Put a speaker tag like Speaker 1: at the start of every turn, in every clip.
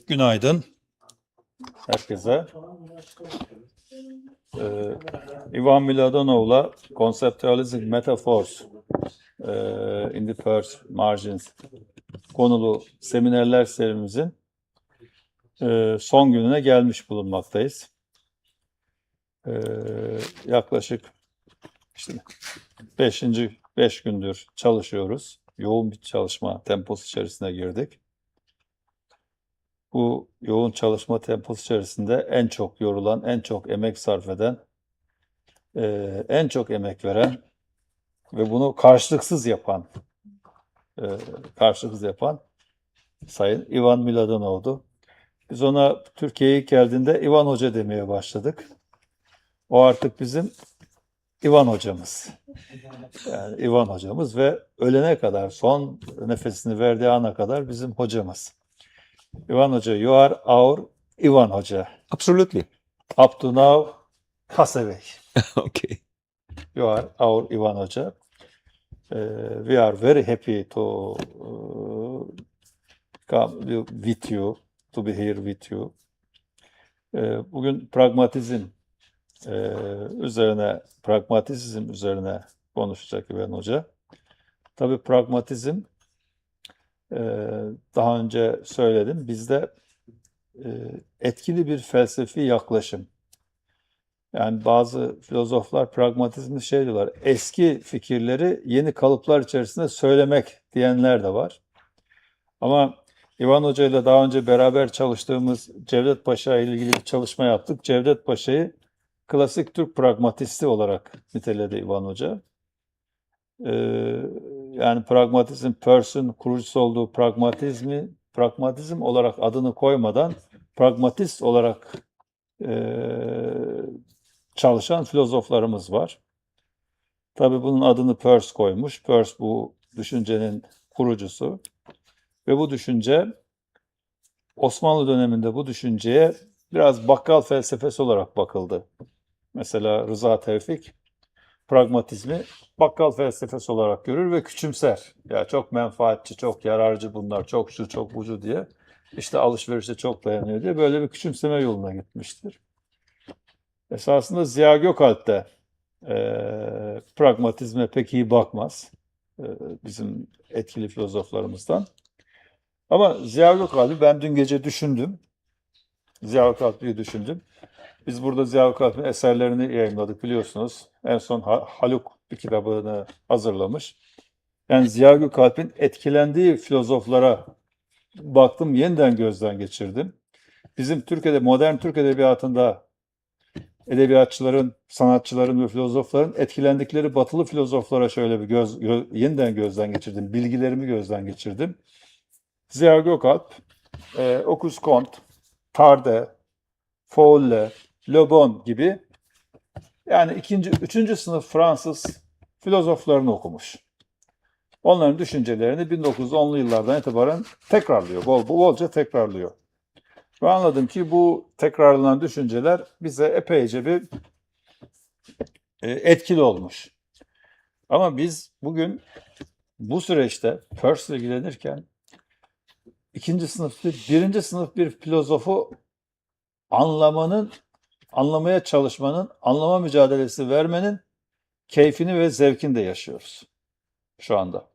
Speaker 1: Günaydın herkese. Ivan MLADENOV'la Conceptualizing Metaphors in the Peirce Margins konulu seminerler serimizin son gününe gelmiş bulunmaktayız. Yaklaşık işte 5 gündür çalışıyoruz. Yoğun bir çalışma temposu içerisine girdik. Bu yoğun çalışma temposu içerisinde en çok yorulan, en çok emek sarf eden, en çok emek veren ve bunu karşılıksız yapan Sayın Ivan MLADENOV'du. Biz ona Türkiye'ye geldiğinde Ivan Hoca demeye başladık. O artık bizim Ivan hocamız. Yani Ivan hocamız ve ölene kadar, son nefesini verdiği ana kadar bizim hocamız. Ivan Hoca, you are our Ivan Hoca.
Speaker 2: Absolutely.
Speaker 1: Up to now, pass away.
Speaker 2: Okay.
Speaker 1: You are our Ivan Hoca. We are very happy to come with you, to be here with you. Bugün pragmatizm üzerine konuşacak Ivan Hoca. Tabii pragmatizm, daha önce söyledim, bizde etkili bir felsefi yaklaşım. Yani bazı filozoflar pragmatizmi şey diyorlar, eski fikirleri yeni kalıplar içerisinde söylemek diyenler de var. Ama Ivan Hoca ile daha önce beraber çalıştığımız Cevdet Paşa ile ilgili bir çalışma yaptık. Cevdet Paşa'yı klasik Türk pragmatisti olarak niteledi Ivan Hoca. Yani pragmatizm, Peirce'ün kurucusu olduğu pragmatizm olarak adını koymadan pragmatist olarak çalışan filozoflarımız var. Tabii bunun adını Peirce koymuş. Peirce bu düşüncenin kurucusu. Ve bu düşünce, Osmanlı döneminde bu düşünceye biraz bakkal felsefesi olarak bakıldı. Mesela Rıza Tevfik pragmatizmi bakkal felsefesi olarak görür ve küçümser. Ya çok menfaatçi, çok yararcı bunlar, çok şu, çok bucu diye. İşte alışverişe çok dayanıyor diye böyle bir küçümseme yoluna gitmiştir. Esasında Ziya Gökalp de pragmatizme pek iyi bakmaz. Bizim etkili filozoflarımızdan. Ama Ziya Gökalp'i ben dün gece düşündüm. Ziya Gökalp'i düşündüm. Biz burada Ziya Gökalp'in eserlerini yayınladık biliyorsunuz. En son Haluk bir kitabını hazırlamış. Yani Ziya Gökalp'in etkilendiği filozoflara baktım, yeniden gözden geçirdim. Bizim Türkiye'de, modern Türk edebiyatında edebiyatçıların, sanatçıların ve filozofların etkilendikleri batılı filozoflara şöyle bir yeniden gözden geçirdim. Bilgilerimi gözden geçirdim. Ziya Gökalp, Auguste Comte, Tarde, Foulle, Le Bon gibi yani 3. sınıf Fransız filozoflarını okumuş. Onların düşüncelerini 1910'lu yıllardan itibaren tekrarlıyor, bolca tekrarlıyor. Ve anladım ki bu tekrarlanan düşünceler bize epeyce bir etkili olmuş. Ama biz bugün bu süreçte Peirce'le ilgilenirken 2. sınıf, 1. sınıf bir filozofu anlamaya çalışmanın, anlama mücadelesi vermenin keyfini ve zevkini de yaşıyoruz şu anda.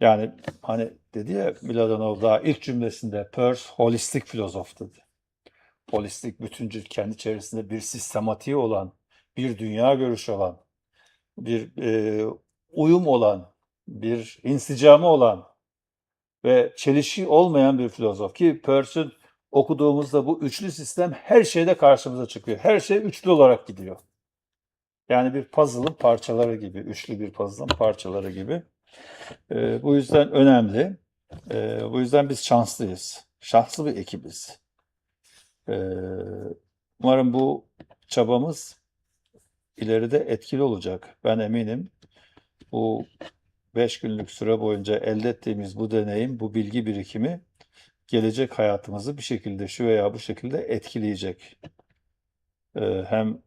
Speaker 1: Yani hani dedi ya MLADENOV daha ilk cümlesinde Peirce holistik filozof dedi. Holistik, bütüncül, kendi içerisinde bir sistematiği olan, bir dünya görüşü olan, bir uyum olan, bir insicamı olan ve çelişki olmayan bir filozof ki Peirce'ün okuduğumuzda bu üçlü sistem her şeyde karşımıza çıkıyor. Her şey üçlü olarak gidiyor. Yani bir puzzle'ın parçaları gibi, üçlü bir puzzle'ın parçaları gibi. Bu yüzden önemli. Bu yüzden biz şanslıyız. Şanslı bir ekibiz. Umarım bu çabamız ileride etkili olacak. Ben eminim. Bu 5 günlük süre boyunca elde ettiğimiz bu deneyim, bu bilgi birikimi gelecek hayatımızı bir şekilde şu veya bu şekilde etkileyecek. Hem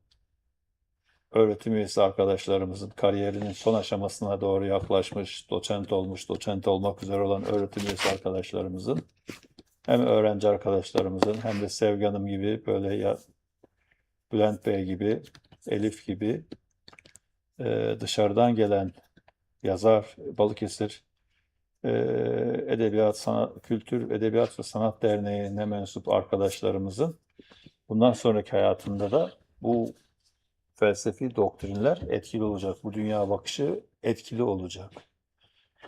Speaker 1: öğretim üyesi arkadaşlarımızın kariyerinin son aşamasına doğru yaklaşmış, doçent olmuş, doçent olmak üzere olan öğretim üyesi arkadaşlarımızın, hem öğrenci arkadaşlarımızın hem de Sevgi Hanım gibi, böyle ya Bülent Bey gibi, Elif gibi dışarıdan gelen yazar, Balıkesir Edebiyat, Sanat, Kültür, Edebiyat ve Sanat Derneği'ne mensup arkadaşlarımızın bundan sonraki hayatında da bu felsefi doktrinler etkili olacak. Bu dünya bakışı etkili olacak.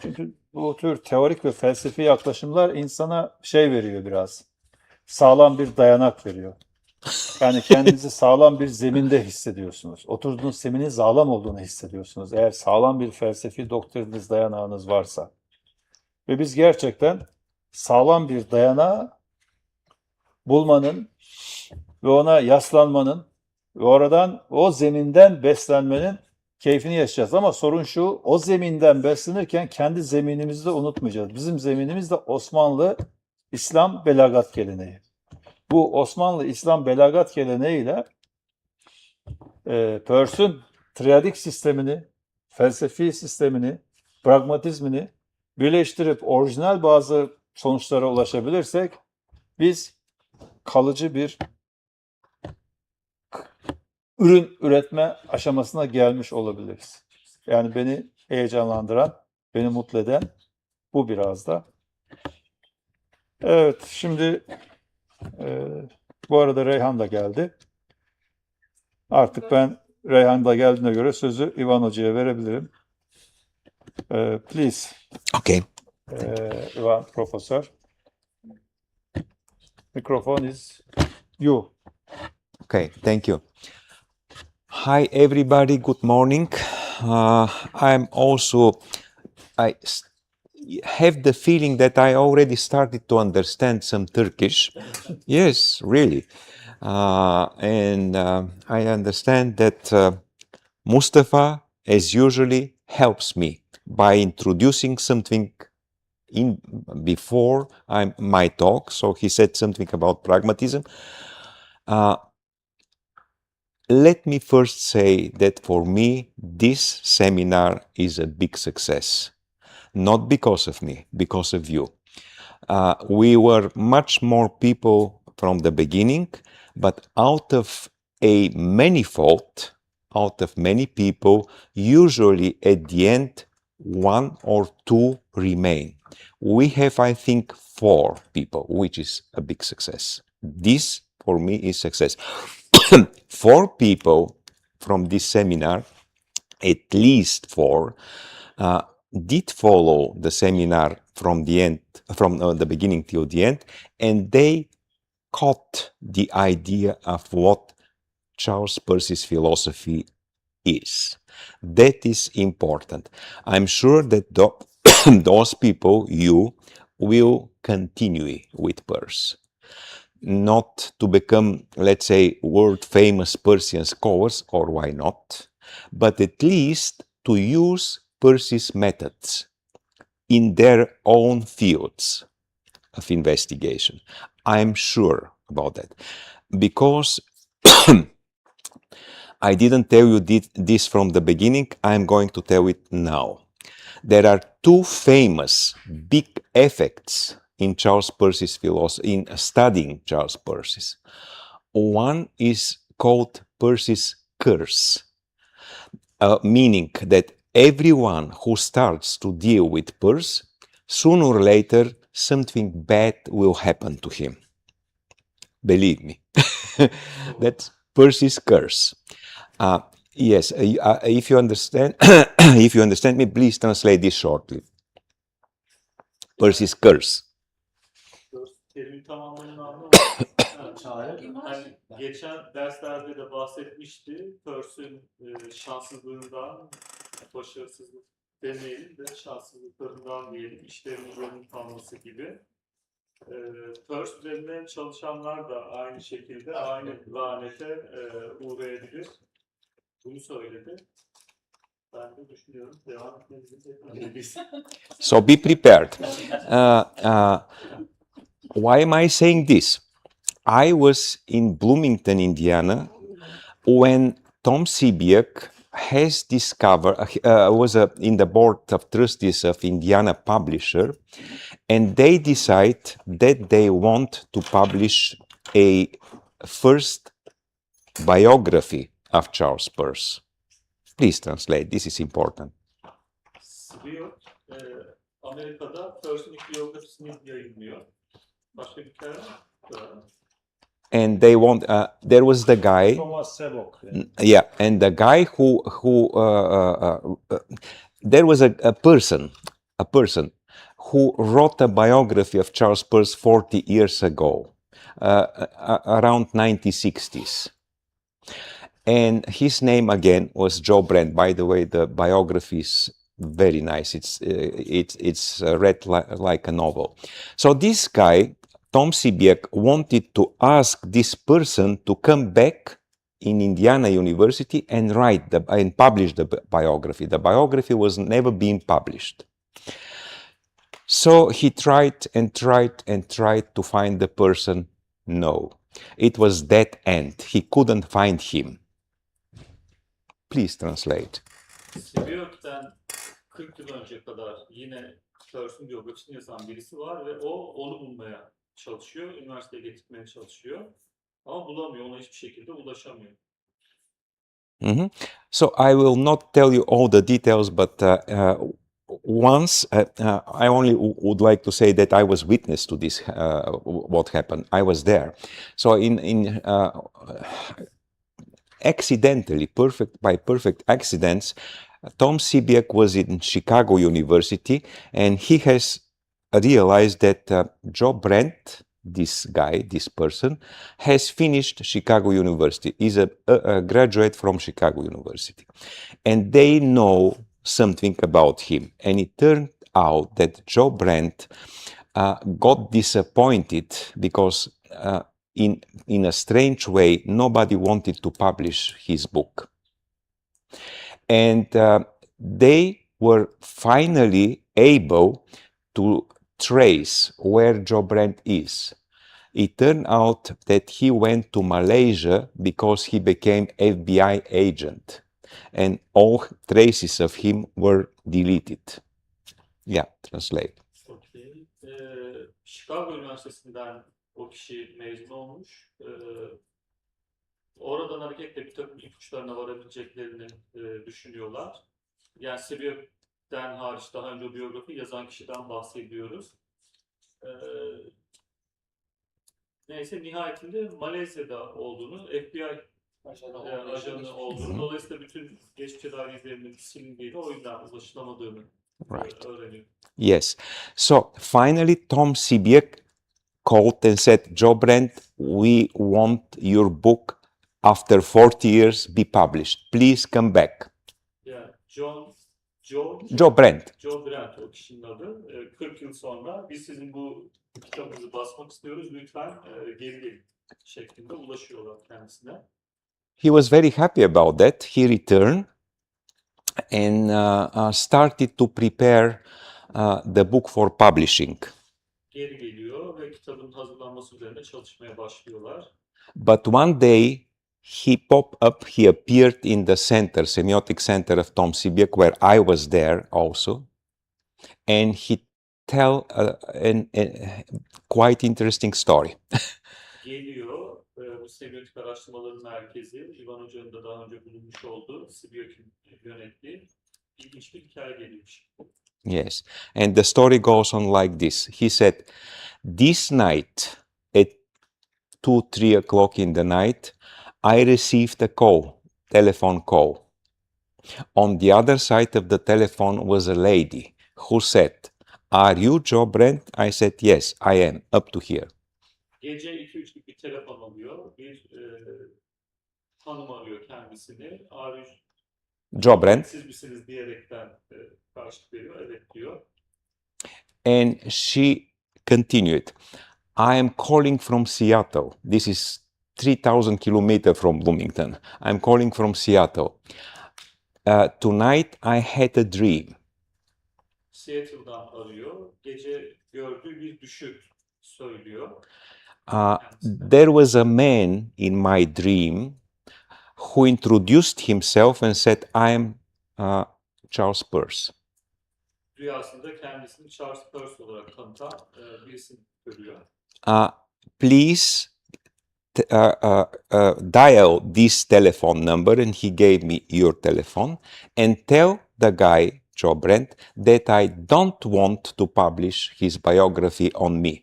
Speaker 1: Çünkü bu tür teorik ve felsefi yaklaşımlar insana şey veriyor biraz. Sağlam bir dayanak veriyor. Yani kendinizi sağlam bir zeminde hissediyorsunuz. Oturduğunuz zeminin sağlam olduğunu hissediyorsunuz. Eğer sağlam bir felsefi doktrininiz, dayanağınız varsa. Ve biz gerçekten sağlam bir dayanağı bulmanın ve ona yaslanmanın ve oradan, o zeminden beslenmenin keyfini yaşayacağız. Ama sorun şu, o zeminden beslenirken kendi zeminimizi de unutmayacağız. Bizim zeminimiz de Osmanlı İslam belagat geleneği. Bu Osmanlı İslam belagat geleneğiyle Peirce'ün triadik sistemini, felsefi sistemini, pragmatizmini birleştirip orijinal bazı sonuçlara ulaşabilirsek biz kalıcı bir ürün üretme aşamasına gelmiş olabiliriz. Yani beni heyecanlandıran, beni mutlu eden bu biraz da. Evet, şimdi bu arada Reyhan da geldi. Artık ben Reyhan da geldiğine göre sözü İvan Hoca'ya verebilirim. Please.
Speaker 2: Okay.
Speaker 1: İvan Professor. Microphone is you.
Speaker 2: Okay, thank you. Hi, everybody. Good morning. I have the feeling that I already started to understand some Turkish. Yes, really. I understand that Mustafa, as usually, helps me by introducing something before my talk. So he said something about pragmatism. Let me first say that for me, this seminar is a big success. Not because of me, because of you. We were much more people from the beginning, but out of a manifold, out of many people, usually at the end, one or two remain. We have, I think, 4 people, which is a big success. This, for me, is success. 4 people from this seminar, at least 4, did follow the seminar from the end, from the beginning till the end, and they caught the idea of what Charles Peirce's philosophy is. That is important. I'm sure that those people, you, will continue with Peirce. Not to become, let's say, world-famous Persian scholars, or why not, but at least to use Peirce's methods in their own fields of investigation. I'm sure about that. Because I didn't tell you this from the beginning, I'm going to tell it now. There are 2 famous big effects in Charles Peirce's philosophy, in studying Charles Peirce's. One is called Peirce's curse, meaning that everyone who starts to deal with Peirce, sooner or later, something bad will happen to him. Believe me. That's Peirce's curse. Yes, if you understand, if you understand me, please translate this shortly. Peirce's curse.
Speaker 3: Terimin tam anlamını anlamadım. Hani geçen derslerde de bahsetmişti. Peirce'ün şanssızlığından, başarısızlık demeyelim de şanssızlıklarından diyelim, işlerinin yolunu tanıması gibi. Peirce üzerine çalışanlar da aynı şekilde aynı lanete uğrayabilir. Bunu söyledi. Ben de düşünüyorum. Devam etmemizi.
Speaker 2: So be prepared. Why am I saying this? I was in Bloomington, Indiana, when Tom Sibiek has discovered, was in the board of trustees of Indiana Publisher, and they decide that they want to publish a first biography of Charles Peirce. Please translate, this is important.
Speaker 3: Spiot, Amerika'da Peirce'ün ilk biyografisini yayınlıyor. Başka bir hikaye var mı?
Speaker 2: And they want, there was the guy,
Speaker 1: Thomas Sebok.
Speaker 2: yeah, and the guy who there was a person who wrote a biography of Charles Peirce 40 years ago, around 1960s. And his name again was Joe Brent. By the way, the biography is very nice. It's read like a novel. So this guy, Tom Sibiek, wanted to ask this person to come back in Indiana University and and publish the biography. The biography was never being published. So he tried and tried and tried to find the person. No, it was dead end. He couldn't find him. Please translate.
Speaker 3: Spiot'ten 40 yıl önce kadar yine Peirce'ün biyografisini yazan birisi var ve onu bulmaya çalışıyor, üniversiteye getirmeye çalışıyor. Ama bulamıyor, ona hiçbir şekilde ulaşamıyor.
Speaker 2: Mm-hmm. So I will not tell you all the details, but once I only would like to say that I was witness to this, what happened. I was there. So in accidentally, by perfect accidents, Tom Sibiek was in Chicago University, and he has realized that Joe Brent, this guy, this person, has finished Chicago University, is a graduate from Chicago University. And they know something about him. And it turned out that Joe Brent got disappointed because in a strange way, nobody wanted to publish his book. And they were finally able to trace where Joe Brent is. It turned out that he went to Malaysia because he became FBI agent, and all traces of him were deleted. Yeah, translate.
Speaker 3: Okay. Chicago Üniversitesi'nden o kişi mezun olmuş. Oradan hareketle bir takım ipuçlarına varabileceklerini düşünüyorlar. Yani Sibiek'ten hariç daha önce o biyografi yazan kişiden bahsediyoruz. Neyse nihayetinde Malezya'da olduğunu, FBI ajanı olduğunu, dolayısıyla bütün geçmişe dair izlerinin silindiğini, o yüzden ulaşılamadığını öğreniyor.
Speaker 2: Yes. So finally Tom Sibiek called and said, Joe Brent, we want your book after 40 years be published. Please come back.
Speaker 3: Yani
Speaker 2: Joe Brent.
Speaker 3: Joe Brent o kişinin adı. 40 yıl sonra biz sizin bu kitabınızı basmak istiyoruz. Lütfen geri gelin şeklinde ulaşıyorlar kendisine.
Speaker 2: He was very happy about that. He returned and started to prepare the book for publishing.
Speaker 3: Geri geliyor ve kitabın hazırlanması üzerine çalışmaya başlıyorlar.
Speaker 2: But one day he popped up, he appeared in the center, semiotic center of Tom Sibiek, where I was there also. And he tell a quite interesting story.
Speaker 3: Geliyor, bu semiotik araştırmaların merkezi, İvan Hoca'nın da daha önce bulunmuş olduğu Sibiek'in yönettiği ilginç bir hikaye geliyor.
Speaker 2: Yes, and the story goes on like this. He said, this night at 2-3 o'clock in the night, I received a telephone call. On the other side of the telephone was a lady who said, are you Joe Brent? I said, yes, I am, up to here.
Speaker 3: Gece 2-3 bir telefon alıyor, bir hanım arıyor kendisini,
Speaker 2: Joe Brent.
Speaker 3: siz misiniz diyerekten karşılık veriyor, evet diyor.
Speaker 2: And she continued, I am calling from Seattle. This is 3,000 kilometers from Bloomington. I'm calling from Seattle. Tonight I had a dream.
Speaker 3: Seattle'dan arıyor, gece gördüğü bir düşü söylüyor.
Speaker 2: There was a man in my dream who introduced himself and said, I am Charles Peirce.
Speaker 3: Rüyasında kendisini Charles Peirce olarak tanıtan birisini görüyor.
Speaker 2: Please dial this telephone number, and he gave me your telephone, and tell the guy, Joe Brent, that I don't want to publish his biography on me.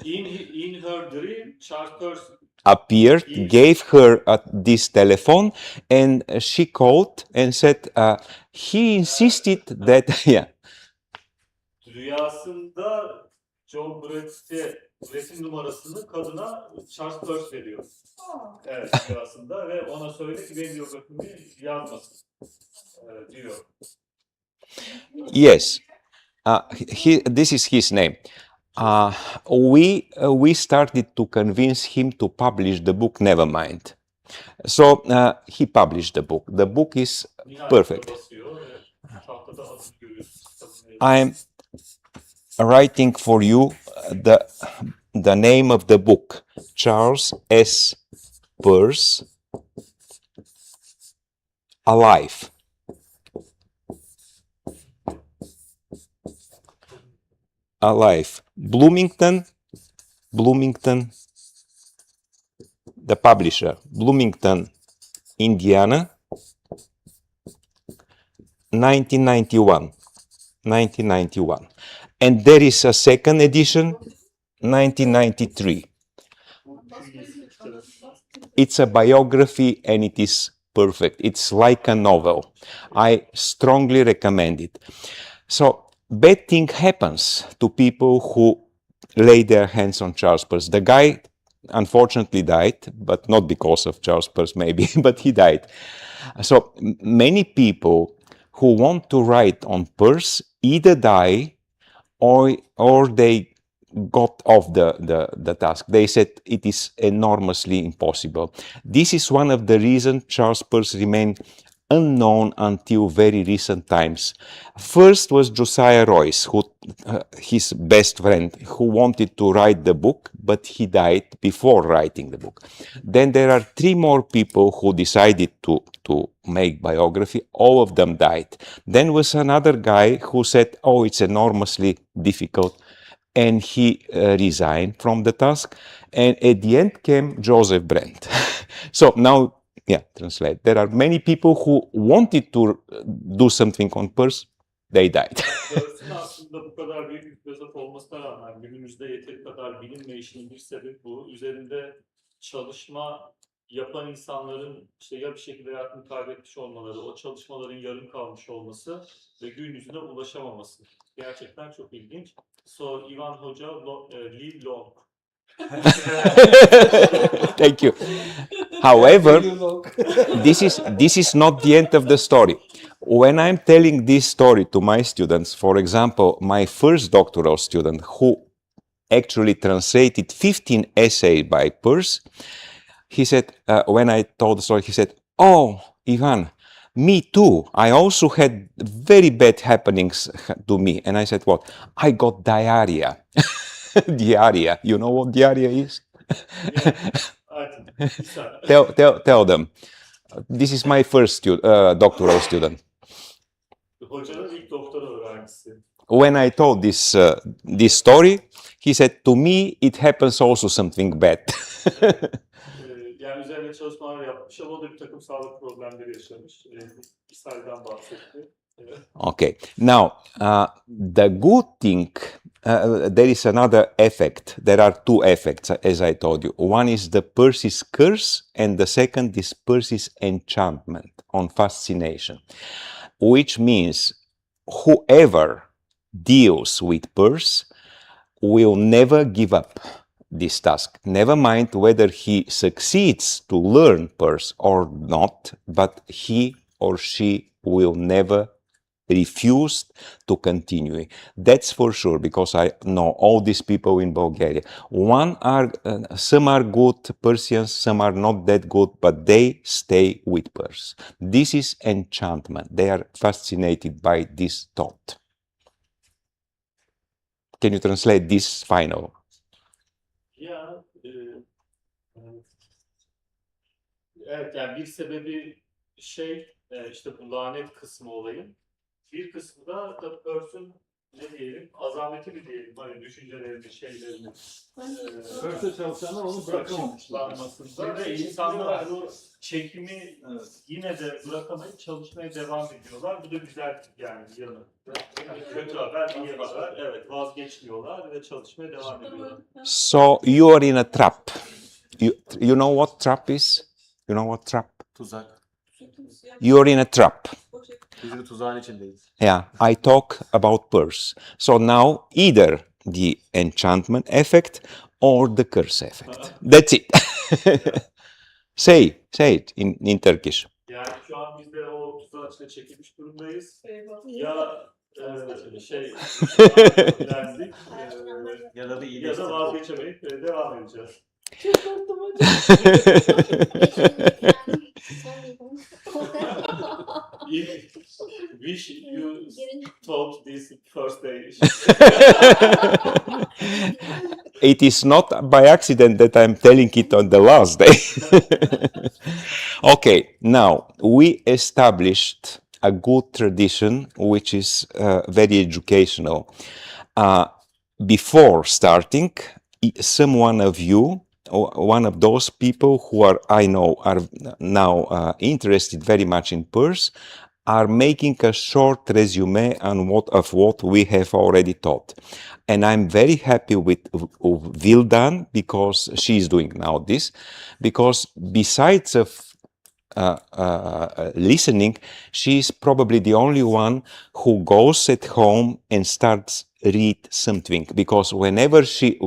Speaker 3: In her dream, Charles Peirce
Speaker 2: Appeared, gave her this telephone, and she called and said he insisted that, yeah.
Speaker 3: Rüyasında John Brett'e resim numarasını kadına Charles Peirce veriyor. Evet, rüyasında ve ona söyle ki benim biyografimi yazmasın diyor.
Speaker 2: Yes, this is his name. We started to convince him to publish the book Nevermind. So he published the book. The book is perfect. I'm writing for you the name of the book, Charles S. Peirce, Alive. Alive. Bloomington, the publisher, Bloomington, Indiana, 1991. And there is a second edition, 1993. It's a biography and it is perfect. It's like a novel. I strongly recommend it. So, bad thing happens to people who lay their hands on Charles Peirce. The guy unfortunately died, but not because of Charles Peirce maybe, but he died. So many people who want to write on Peirce either die or they got off the task. They said it is enormously impossible. This is one of the reasons Charles Peirce remained unknown until very recent times. First was Josiah Royce, his best friend, who wanted to write the book, but he died before writing the book. Then there are three more people who decided to make biography. All of them died. Then was another guy who said, oh, it's enormously difficult, and he resigned from the task. And at the end came Joseph Brent. So now, yeah, translate. There are many people who wanted to do something on Peirce, they died.
Speaker 3: Peirce'in aslında bu kadar büyük bir filozof olmasına rağmen günümüzde yeteri kadar bilinmeyişinin bir sebebi bu. Üzerinde çalışma yapan insanların işte ya bir şekilde hayatını kaybetmiş olmaları, o çalışmaların yarım kalmış olması ve gün yüzüne ulaşamaması. Gerçekten çok ilginç. So, Ivan Hoca, live long.
Speaker 2: Thank you. However, this is not the end of the story. When I'm telling this story to my students, for example, my first doctoral student who actually translated 15 essays by Peirce, he said, when I told the story, he said, oh, Ivan, me too. I also had very bad happenings to me. And I said, what? I got diarrhea. Diarrhea. You know what diarrhea is? Tell them. This is my first doctoral student.
Speaker 3: Hocanın ilk doktora öğrencisi.
Speaker 2: When I told this story, he said, to me, it happens also something bad.
Speaker 3: Yani üzerine çalışmalar yapmış ama o da bir takım sağlık problemleri yaşamış. İshalden bahsetti.
Speaker 2: Okay. Now, the good thing, there is another effect. There are two effects, as I told you. One is the Peirce's curse, and the second is Peirce's enchantment on fascination, which means whoever deals with Peirce will never give up this task. Never mind whether he succeeds to learn Peirce or not, but he or she will never refuse to continue. That's for sure, because I know all these people in Bulgaria. Some are good Persians, some are not that good, but they stay with Peirce. This is enchantment. They are fascinated by this thought. Can you translate this final?
Speaker 3: Yeah. Evet, yani bir sebebi işte bu lanet kısmı olayın. Bir kısmı da Peirce'ün ne diyelim, azameti mi diyelim, hani düşüncelerini, şeylerini
Speaker 1: Peirce'de çalışanlar onu
Speaker 3: bırakamamışlarmasında ve insanlar bu çekimi yine de bırakamayıp çalışmaya devam ediyorlar. Bu da güzel yani yanı. Yani kötü haber, iyi haber. Evet, vazgeçmiyorlar ve çalışmaya devam ediyorlar.
Speaker 2: So you are in a trap. You know what trap is? You know what trap?
Speaker 1: Tuzak.
Speaker 2: You are in a trap.
Speaker 1: Biz de tuzağın içindeyiz.
Speaker 2: Yeah, I talk about Peirce. So now either the enchantment effect or the curse effect. That's it. Say it in Turkish.
Speaker 3: Yani şu an biz de o tuzağın içine çekilmiş durumdayız. Ya öğrendik
Speaker 1: Ya da bir
Speaker 3: ya da vazgeçemeyip devam edeceğiz.
Speaker 4: Çok korktum hocam.
Speaker 3: Wish you taught this first day.
Speaker 2: It is not by accident that I'm telling it on the last day. Okay, now we established a good tradition which is very educational. Before starting, someone of you, one of those people who I know are now interested very much in Peirce, are making a short resume on what we have already taught. And I'm very happy with Vildan because she's doing now this, because besides of listening, she's probably the only one who goes at home and starts read something, because whenever she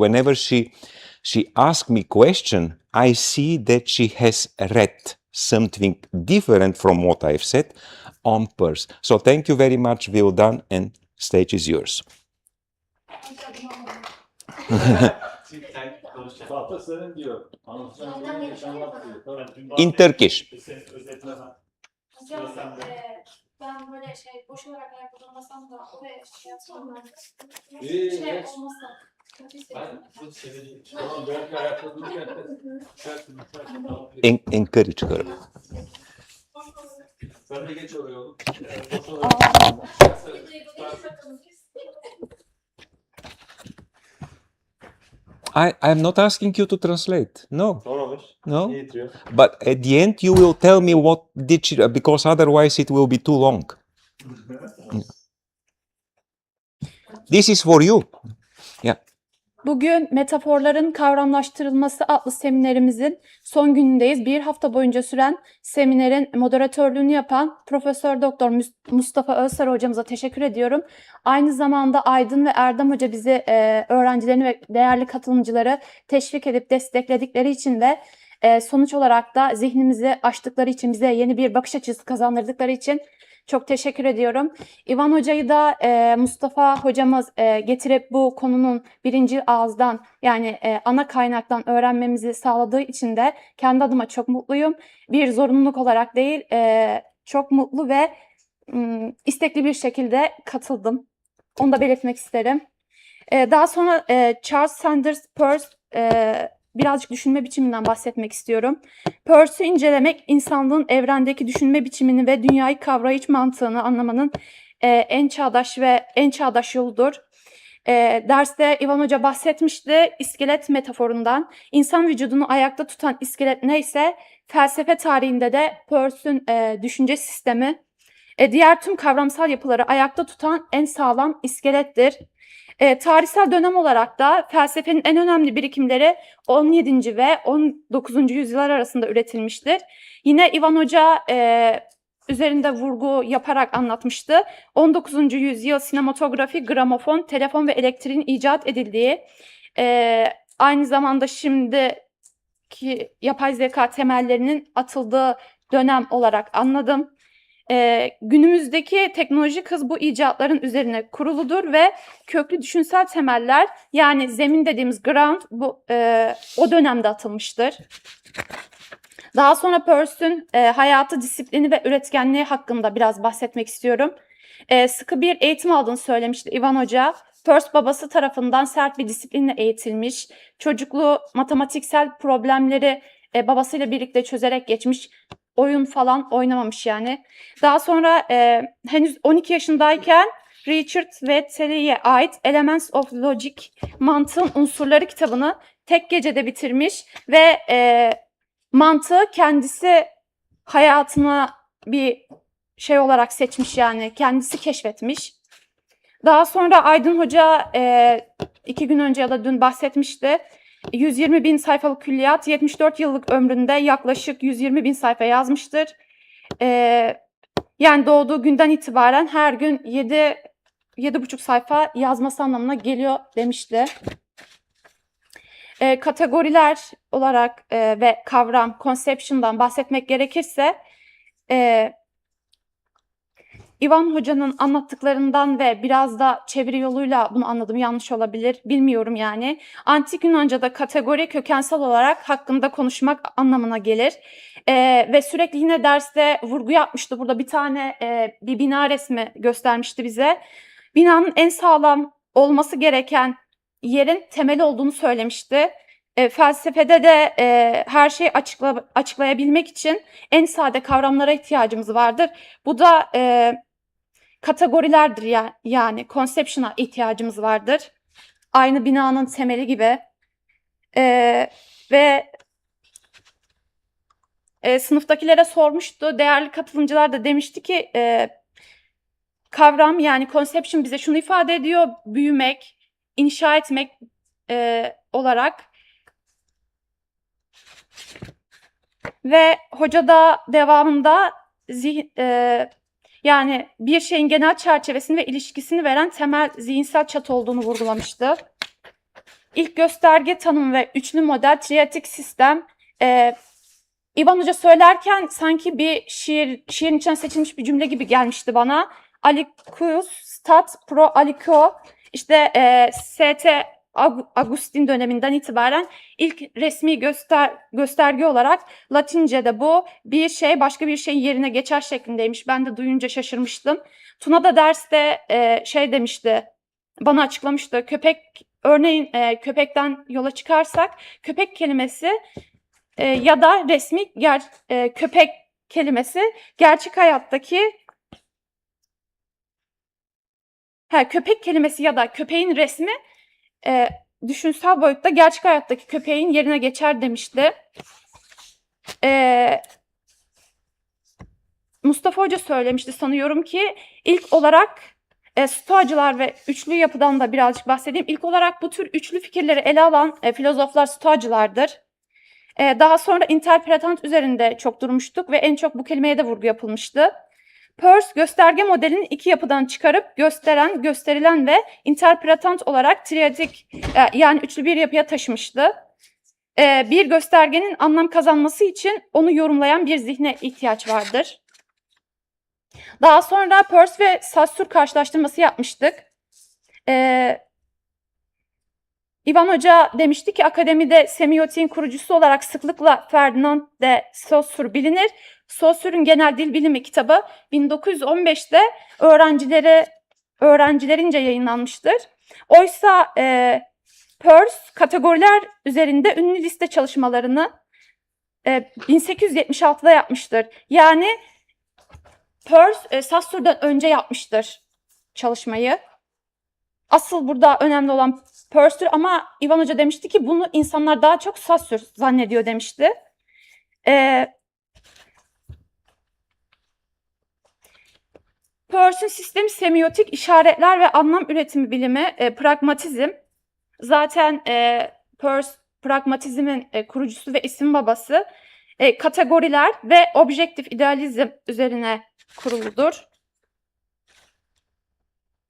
Speaker 2: asks me question, I see that she has read something different from what I've said on Peirce. So thank you very much, Vildan, and stage is yours.
Speaker 1: Tahta senin diyor.
Speaker 2: In Turkish.
Speaker 4: Hocam ben böyle boş olarak ayakta durmasam da oraya yapsam da olmasa.
Speaker 1: Tamam, belki ayakta dururken
Speaker 2: Encourage her.
Speaker 1: sen de geç oraya oğlum.
Speaker 2: I'm not asking you to translate. No.
Speaker 1: Soralım.
Speaker 2: No.
Speaker 1: İyi diyor.
Speaker 2: But at the end, you will tell me what did she, because otherwise it will be too long. This is for you. Yeah.
Speaker 5: Bugün metaforların kavramlaştırılması adlı seminerimizin son günündeyiz. Bir hafta boyunca süren seminerin moderatörlüğünü yapan Profesör Doktor Mustafa Özsar hocamıza teşekkür ediyorum. Aynı zamanda Aydın ve Erdem hoca bizi öğrencilerini ve değerli katılımcıları teşvik edip destekledikleri için ve sonuç olarak da zihnimizi açtıkları için, bize yeni bir bakış açısı kazandırdıkları için çok teşekkür ediyorum. İvan Hoca'yı da Mustafa hocamız getirip bu konunun birinci ağızdan, yani ana kaynaktan öğrenmemizi sağladığı için de kendi adıma çok mutluyum. Bir zorunluluk olarak değil, çok mutlu ve istekli bir şekilde katıldım. Onu da belirtmek isterim. Daha sonra Charles Sanders Peirce birazcık düşünme biçiminden bahsetmek istiyorum. Peirce'ü incelemek, insanlığın evrendeki düşünme biçimini ve dünyayı kavrayış mantığını anlamanın en çağdaş yoludur. Derste İvan Hoca bahsetmişti iskelet metaforundan. İnsan vücudunu ayakta tutan iskelet neyse, felsefe tarihinde de Peirce'ün düşünce sistemi, diğer tüm kavramsal yapıları ayakta tutan en sağlam iskelettir. Tarihsel dönem olarak da felsefenin en önemli birikimleri 17. ve 19. yüzyıllar arasında üretilmiştir. Yine İvan Hoca üzerinde vurgu yaparak anlatmıştı. 19. yüzyıl sinematografi, gramofon, telefon ve elektriğin icat edildiği, aynı zamanda şimdiki yapay zeka temellerinin atıldığı dönem olarak anladım. Günümüzdeki teknolojik hız bu icatların üzerine kuruludur ve köklü düşünsel temeller, yani zemin dediğimiz ground, o dönemde atılmıştır. Daha sonra Peirce'ün hayatı, disiplini ve üretkenliği hakkında biraz bahsetmek istiyorum. Sıkı bir eğitim aldığını söylemişti İvan Hoca. Peirce babası tarafından sert bir disiplinle eğitilmiş, çocukluğu matematiksel problemleri babasıyla birlikte çözerek geçmiş. Oyun falan oynamamış yani. Daha sonra henüz 12 yaşındayken Richard ve Terry'e ait Elements of Logic, Mantığın Unsurları kitabını tek gecede bitirmiş ve mantığı kendisi hayatına bir şey olarak seçmiş yani. Kendisi keşfetmiş. Daha sonra Aydın Hoca 2 gün önce ya da dün bahsetmişti. 120.000 sayfalık külliyat, 74 yıllık ömründe yaklaşık 120.000 sayfa yazmıştır. Yani doğduğu günden itibaren her gün 7,5 sayfa yazması anlamına geliyor demişti. Kategoriler olarak ve kavram, conception'dan bahsetmek gerekirse İvan Hoca'nın anlattıklarından ve biraz da çeviri yoluyla bunu anladım, yanlış olabilir, bilmiyorum yani. Antik Yunanca'da kategori kökensel olarak hakkında konuşmak anlamına gelir. Ve sürekli yine derste vurgu yapmıştı. Burada bir tane bir bina resmi göstermişti bize. Binanın en sağlam olması gereken yerin temeli olduğunu söylemişti. Felsefede de her şeyi açıklayabilmek için en sade kavramlara ihtiyacımız vardır. Bu da kategorilerdir yani conception'a ihtiyacımız vardır. Aynı binanın temeli gibi. Ve sınıftakilere sormuştu. Değerli katılımcılar da demişti ki kavram yani conception bize şunu ifade ediyor. Büyümek, inşa etmek olarak. Ve hoca da devamında yani bir şeyin genel çerçevesini ve ilişkisini veren temel zihinsel çatı olduğunu vurgulamıştı. İlk gösterge tanım ve üçlü model triadik sistem. İvan Hoca söylerken sanki bir şiirin içine seçilmiş bir cümle gibi gelmişti bana. Aliquus stat pro aliquo. İşte S.T. Agustin döneminden itibaren ilk resmi gösterge olarak Latince'de bu bir şey başka bir şeyin yerine geçer şeklindeymiş. Ben de duyunca şaşırmıştım. Tuna da derste şey demişti, bana açıklamıştı. Örneğin köpekten yola çıkarsak köpek kelimesi ya da resmi köpek kelimesi gerçek hayattaki köpek kelimesi ya da köpeğin resmi düşünsel boyutta gerçek hayattaki köpeğin yerine geçer demişti. Mustafa Hoca söylemişti sanıyorum ki ilk olarak Stoacılar ve üçlü yapıdan da birazcık bahsedeyim. İlk olarak bu tür üçlü fikirleri ele alan filozoflar Stoacılardır. Daha sonra interpretant üzerinde çok durmuştuk ve en çok bu kelimeye de vurgu yapılmıştı. Peirce gösterge modelini iki yapıdan çıkarıp gösteren, gösterilen ve interpretant olarak triadik yani üçlü bir yapıya taşımıştı. Bir göstergenin anlam kazanması için onu yorumlayan bir zihne ihtiyaç vardır. Daha sonra Peirce ve Saussure karşılaştırması yapmıştık. İvan Hoca demişti ki akademide semiotiğin kurucusu olarak sıklıkla Ferdinand de Saussure bilinir. Saussure'un Genel Dil Bilimi kitabı 1915'te öğrencilerince yayınlanmıştır. Oysa Peirce kategoriler üzerinde ünlü liste çalışmalarını 1876'da yapmıştır. Yani Peirce Saussure'dan önce yapmıştır çalışmayı. Asıl burada önemli olan Peirce'tür ama İvan Hoca demişti ki bunu insanlar daha çok Saussure zannediyor demişti. Peirce'ün sistemi semiotik, işaretler ve anlam üretimi bilimi, pragmatizm. Zaten Peirce pragmatizmin kurucusu ve isim babası. Kategoriler ve objektif idealizm üzerine kuruludur.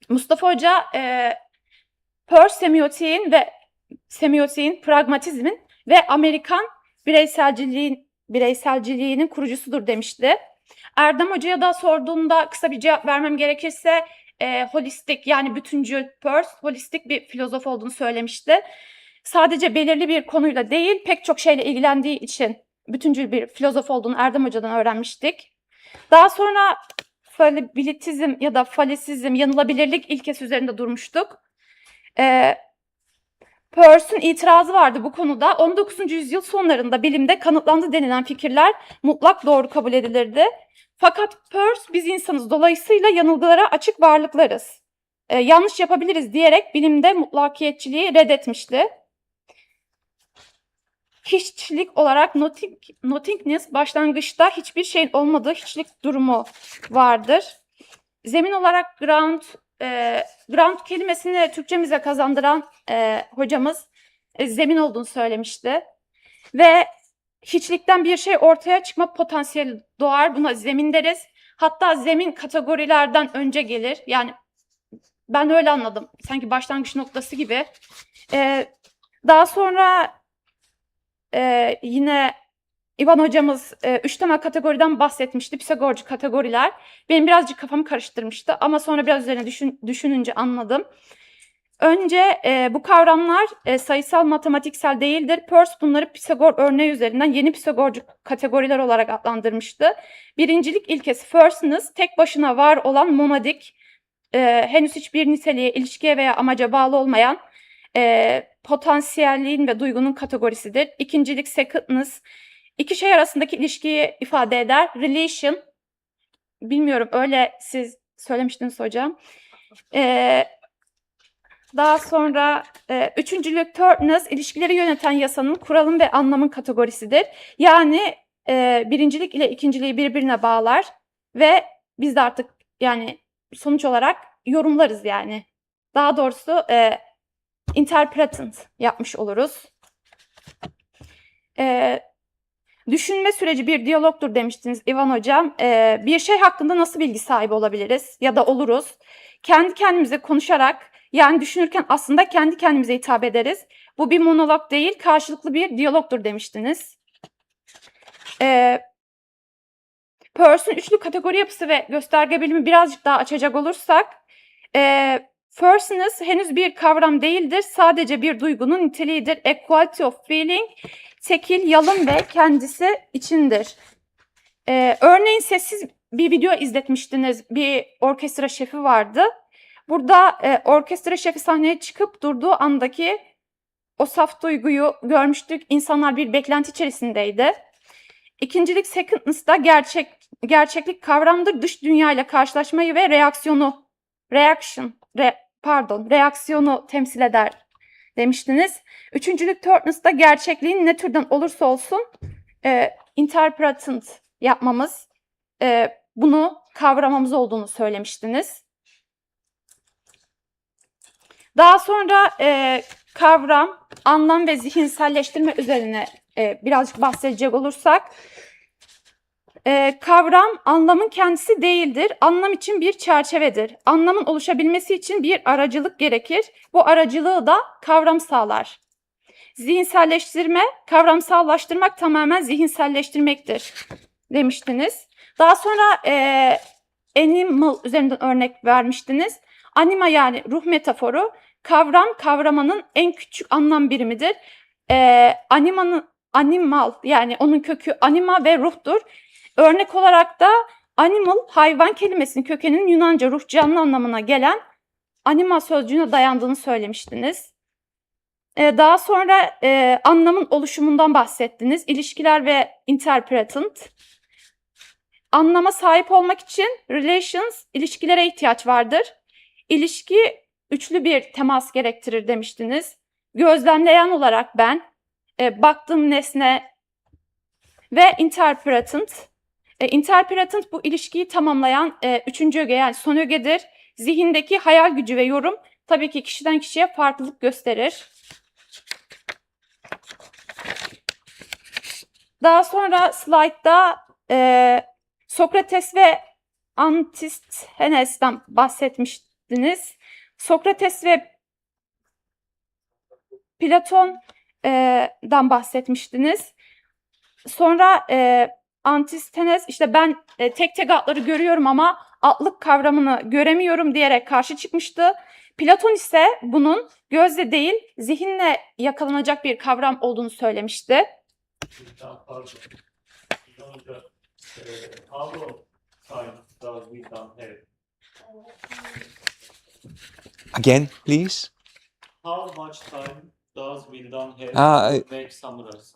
Speaker 5: Mustafa Hoca Peirce semiotiğin, pragmatizmin ve Amerikan bireyselciliğinin kurucusudur demişti. Erdem Hoca'ya da sorduğunda kısa bir cevap vermem gerekirse holistik yani bütüncül Peirce holistik bir filozof olduğunu söylemişti. Sadece belirli bir konuyla değil pek çok şeyle ilgilendiği için bütüncül bir filozof olduğunu Erdem Hoca'dan öğrenmiştik. Daha sonra fallibilitizm ya da falesizm, yanılabilirlik ilkesi üzerinde durmuştuk. Peirce'ün itirazı vardı bu konuda. 19. yüzyıl sonlarında bilimde kanıtlandı denilen fikirler mutlak doğru kabul edilirdi. Fakat Peirce biz insanız dolayısıyla yanılgılara açık varlıklarız. Yanlış yapabiliriz diyerek bilimde mutlakiyetçiliği reddetmişti. Hiçlik olarak nothingness başlangıçta hiçbir şeyin olmadığı hiçlik durumu vardır. Zemin olarak ground kelimesini Türkçemize kazandıran hocamız zemin olduğunu söylemişti. Ve hiçlikten bir şey ortaya çıkma potansiyeli doğar. Buna zemin deriz. Hatta zemin kategorilerden önce gelir. Yani ben öyle anladım. Sanki başlangıç noktası gibi. Daha sonra yine İvan hocamız 3 temel kategoriden bahsetmişti. Pisagorcu kategoriler. Benim birazcık kafamı karıştırmıştı ama sonra biraz üzerine düşününce anladım. Önce bu kavramlar sayısal matematiksel değildir. Peirce bunları Pisagor örneği üzerinden yeni Pisagorcu kategoriler olarak adlandırmıştı. Birincilik ilkesi firstness, tek başına var olan monadik, henüz hiçbir niteliğe, ilişkiye veya amaca bağlı olmayan potansiyelliğin ve duygunun kategorisidir. İkincilik secondness, iki şey arasındaki ilişkiyi ifade eder. Relation, bilmiyorum öyle siz söylemiştiniz hocam. Daha sonra üçüncülük thirdness, ilişkileri yöneten yasanın, kuralın ve anlamın kategorisidir. Yani birincilik ile ikinciliği birbirine bağlar ve biz de artık yani sonuç olarak yorumlarız yani. Daha doğrusu interpretant yapmış oluruz. Düşünme süreci bir diyalogdur demiştiniz İvan hocam. Bir şey hakkında nasıl bilgi sahibi olabiliriz ya da oluruz? Kendi kendimize konuşarak, yani düşünürken aslında kendi kendimize hitap ederiz. Bu bir monolog değil, karşılıklı bir diyalogdur demiştiniz. Peirce'ün üçlü kategori yapısı ve gösterge bilimi birazcık daha açacak olursak, firstness henüz bir kavram değildir, sadece bir duygunun niteliğidir. A quality of feeling, tekil, yalın ve kendisi içindir. Örneğin sessiz bir video izletmiştiniz, bir orkestra şefi vardı. Burada orkestra şefi sahneye çıkıp durduğu andaki o saf duyguyu görmüştük. İnsanlar bir beklenti içerisindeydi. İkincilik secondness'da gerçeklik kavramdır. Dış dünyayla karşılaşmayı ve reaksiyonu temsil eder demiştiniz. Üçüncülük thirdness'da gerçekliğin ne türden olursa olsun interpretant yapmamız, bunu kavramamız olduğunu söylemiştiniz. Daha sonra kavram, anlam ve zihinselleştirme üzerine birazcık bahsedecek olursak, kavram anlamın kendisi değildir. Anlam için bir çerçevedir. Anlamın oluşabilmesi için bir aracılık gerekir. Bu aracılığı da kavram sağlar. Zihinselleştirme, kavramsallaştırmak tamamen zihinselleştirmektir demiştiniz. Daha sonra animal üzerinden örnek vermiştiniz. Anima yani ruh metaforu, kavram kavramanın en küçük anlam birimidir. Animal yani onun kökü anima ve ruhtur. Örnek olarak da animal, hayvan kelimesinin kökeninin Yunanca ruh, canlı anlamına gelen anima sözcüğüne dayandığını söylemiştiniz. Daha sonra anlamın oluşumundan bahsettiniz. İlişkiler ve interpretant. Anlama sahip olmak için relations, ilişkilere ihtiyaç vardır. İlişki üçlü bir temas gerektirir demiştiniz. Gözlemleyen olarak ben, baktığım nesne ve interpretant. Interpretant bu ilişkiyi tamamlayan üçüncü öge yani son ögedir. Zihindeki hayal gücü ve yorum tabii ki kişiden kişiye farklılık gösterir. Daha sonra slaytta Sokrates ve Antisthenes'ten bahsetmiştiniz. Sokrates ve Platon'dan bahsetmiştiniz. Sonra Antisthenes işte ben tek tek atları görüyorum ama atlık kavramını göremiyorum diyerek karşı çıkmıştı. Platon ise bunun gözle değil zihinle yakalanacak bir kavram olduğunu söylemişti.
Speaker 3: Pardon. How long time does we have?
Speaker 2: Again, please.
Speaker 3: How much time does will done have
Speaker 2: Ah,
Speaker 3: to make summarize?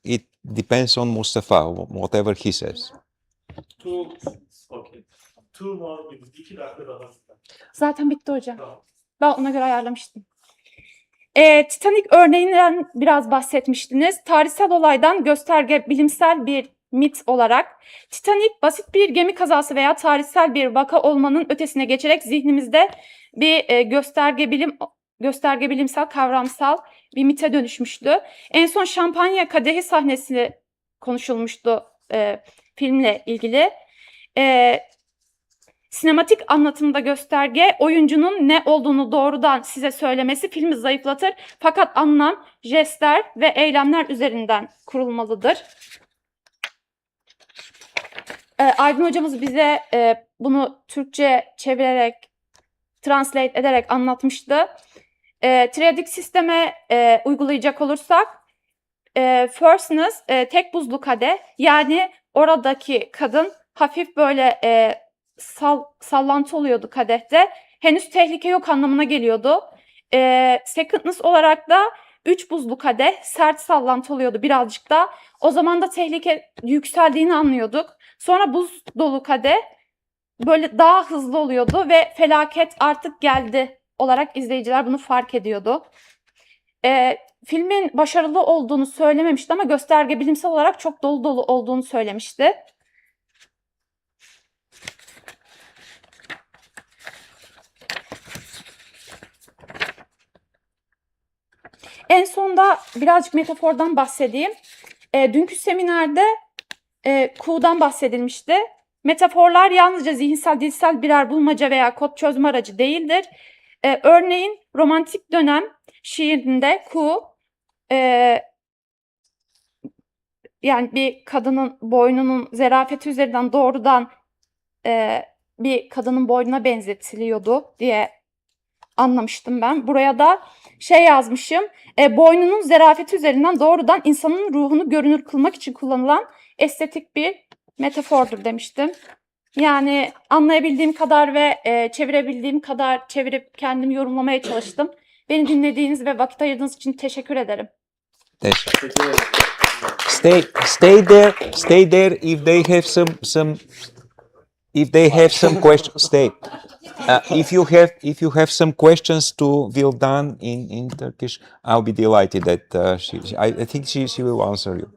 Speaker 2: It depends on Mustafa, whatever he says.
Speaker 3: Two, okay. Two more minutes. 2 dakika daha.
Speaker 5: Zaten bitti hocam.
Speaker 3: Tamam.
Speaker 5: Ben ona göre ayarlamıştım. Titanic örneğinden biraz bahsetmiştiniz. Tarihsel olaydan gösterge bilimsel bir mit olarak Titanic basit bir gemi kazası veya tarihsel bir vaka olmanın ötesine geçerek zihnimizde bir gösterge bilimsel kavramsal bir mite dönüşmüştü. En son şampanya kadehi sahnesi konuşulmuştu filmle ilgili. Sinematik anlatımda gösterge, oyuncunun ne olduğunu doğrudan size söylemesi filmi zayıflatır. Fakat anlam, jestler ve eylemler üzerinden kurulmalıdır. Aydın hocamız bize bunu Türkçe çevirerek, translate ederek anlatmıştı. Triadik sisteme uygulayacak olursak, firstness, tek buzlu kadeh, yani oradaki kadın hafif böyle sallantı oluyordu kadehte. Henüz tehlike yok anlamına geliyordu. Secondness olarak da 3 buzlu kadeh, sert sallantı oluyordu birazcık da. O zaman da tehlike yükseldiğini anlıyorduk. Sonra buz dolu kadeh böyle daha hızlı oluyordu ve felaket artık geldi olarak izleyiciler bunu fark ediyordu. Filmin başarılı olduğunu söylememişti ama gösterge bilimsel olarak çok dolu dolu olduğunu söylemişti. En sonda birazcık metafordan bahsedeyim. Dünkü seminerde Q'dan bahsedilmişti. Metaforlar yalnızca zihinsel, dilsel birer bulmaca veya kod çözme aracı değildir. Örneğin romantik dönem şiirinde Q, yani bir kadının boynunun zerafeti üzerinden doğrudan bir kadının boynuna benzetiliyordu diye anlamıştım ben. Buraya da şey yazmışım, boynunun zerafeti üzerinden doğrudan insanın ruhunu görünür kılmak için kullanılan estetik bir metafordur demiştim. Yani anlayabildiğim kadar ve çevirebildiğim kadar çevirip kendimi yorumlamaya çalıştım. Beni dinlediğiniz ve vakit ayırdığınız için teşekkür ederim.
Speaker 2: Stay there if they have some questions. Stay. If you have some questions to Vildan in Turkish, I'll be delighted that I think she will answer you.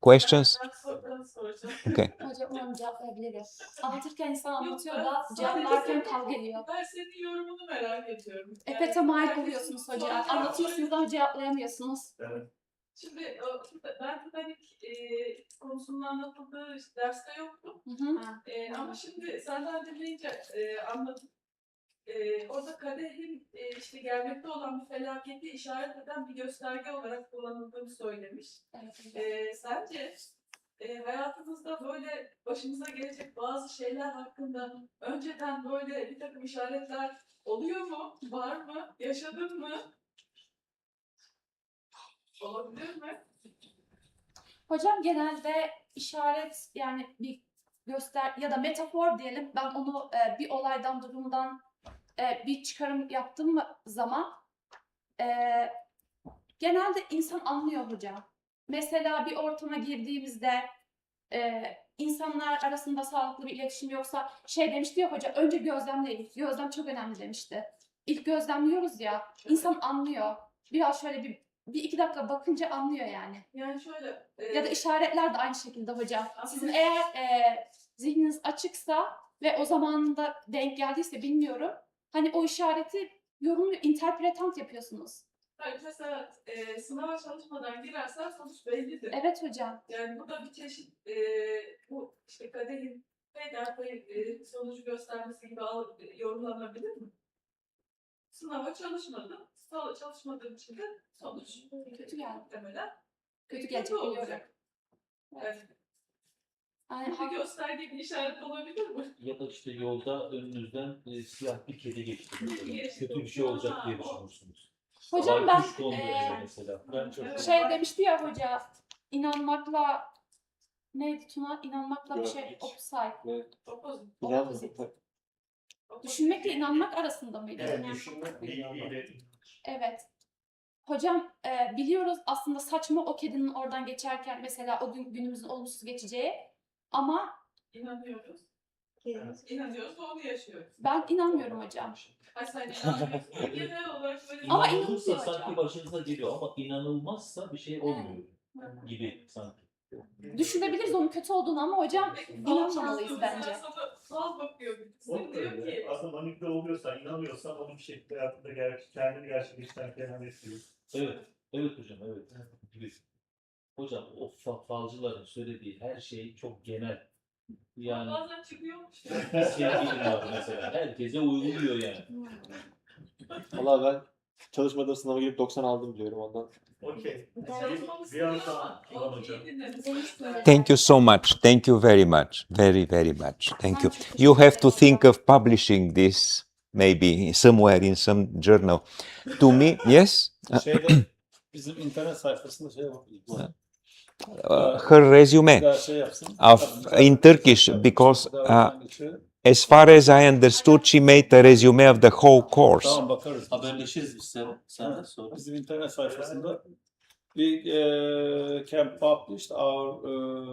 Speaker 2: Questions? Okay.
Speaker 5: Hocam umarım cevaplayabilirim. Anlatırken insan anlatıyor da cevaplarken kavga ediyor.
Speaker 6: Ben senin yorumunu merak ediyorum.
Speaker 5: Mütemayil oluyorsunuz hocam. Anlatıyorsunuz ama cevaplayamıyorsunuz.
Speaker 6: Şimdi ben Titanic konusunun anlatıldığı derste yoktum. Ama şimdi senden dinleyince anladım. Orada kadehin işte gelmekte olan bir felaketi işaret eden bir gösterge olarak kullanıldığını söylemiş. Sence hayatımızda böyle başımıza gelecek bazı şeyler hakkında önceden böyle bir takım işaretler oluyor mu? Var mı? Yaşadın mı? Olabilir mi?
Speaker 5: Hocam genelde işaret, yani bir ya da metafor diyelim, ben onu bir olaydan, durumdan bir çıkarım yaptığım zaman genelde insan anlıyor hocam. Mesela bir ortama girdiğimizde insanlar arasında sağlıklı bir iletişim yoksa demişti ya hoca, önce gözlemleyin. Gözlem çok önemli demişti. İlk gözlemliyoruz ya, insan anlıyor. Biraz şöyle bir 2 dakika bakınca anlıyor yani.
Speaker 6: Yani şöyle...
Speaker 5: Ya da işaretler de aynı şekilde hocam. Sizin eğer zihniniz açıksa ve o zamanında denk geldiyse bilmiyorum. Hani o işareti yorumlu, interpretant yapıyorsunuz.
Speaker 6: Hayır, mesela sınava çalışmadan girersen sonuç bellidir.
Speaker 5: Evet hocam.
Speaker 6: Yani bu da bir çeşit bu işte kadehin sonucu göstermesi gibi yorumlanabilir mi? Sınava çalışmadım. Çalışmadığım için de sonuç
Speaker 5: kötü geldi.
Speaker 6: Muhtemelen
Speaker 5: Kötü gelecek biliyorum.
Speaker 6: Evet.
Speaker 5: Yani
Speaker 6: Bir gösterge bir işaret olabilir mi?
Speaker 7: Ya da işte yolda önünüzden siyah bir kedi geçti. Kötü bir şey olacak diye düşünürsünüz.
Speaker 5: hocam ben
Speaker 7: Kuş konduruyor mesela. Ben çok
Speaker 5: demişti ya hoca, inanmakla neydi Tuna? İnanmakla bir şey opposite.
Speaker 6: Opposite.
Speaker 5: Düşünmekle inanmak arasında mıydı?
Speaker 3: Evet, düşünmek bilgiyle
Speaker 5: Evet. Hocam biliyoruz aslında saçma o kedinin oradan geçerken mesela o gün günümüzün olumsuz geçeceği ama
Speaker 6: İnanıyoruz. İnanıyoruz ve onu yaşıyoruz.
Speaker 5: ben inanmıyorum hocam.
Speaker 6: Ay sen inanmıyorsun. Genel olarak böyle
Speaker 5: Ama
Speaker 7: İnanılırsa
Speaker 5: inanılıyor
Speaker 7: sanki
Speaker 5: hocam.
Speaker 7: başınıza geliyor ama inanılmazsa bir şey olmuyor gibi sanki.
Speaker 5: Düşünebiliriz onun kötü olduğunu ama hocam inanmamalıyız bence.
Speaker 6: Sana fal bakıyor birisi.
Speaker 3: O
Speaker 6: Diyor
Speaker 3: öyle.
Speaker 6: ki
Speaker 3: Aslında manipüle oluyorsan, inanıyorsan onu bir şekilde hayatında kendini gerçekleştiren kenar istiyor.
Speaker 7: Evet, evet hocam, evet. Gibi. Hocam o falcıların söylediği her şey çok genel. Yani
Speaker 6: bazen çıkıyormuş.
Speaker 7: sevgilim var mesela. Herkese uyguluyor yani.
Speaker 8: Valla ben çalışmada sınava girip 90 aldım diyorum ondan.
Speaker 3: Okey.
Speaker 6: Çalışmamız
Speaker 3: Bir an
Speaker 6: ama
Speaker 3: sonra İvan
Speaker 6: o
Speaker 3: hocam.
Speaker 6: iyi dinlemiş.
Speaker 2: Thank you so much. Thank you very much. Very, very much. Thank you.
Speaker 5: Ben çok teşekkür
Speaker 2: You have
Speaker 5: ederim
Speaker 2: to
Speaker 5: hocam.
Speaker 2: think of publishing this maybe somewhere in some journal. To me, yes,
Speaker 1: Şeyde bizim internet sayfasında şey yapayım.
Speaker 2: her resume
Speaker 1: Bir daha şey yapsın.
Speaker 2: in Turkish because as far as I understood, she made a resume of the whole course.
Speaker 1: Tamam bakarız.
Speaker 7: Haberleşiriz biz seninle sonra.
Speaker 1: Bizim internet sayfasında we can publish our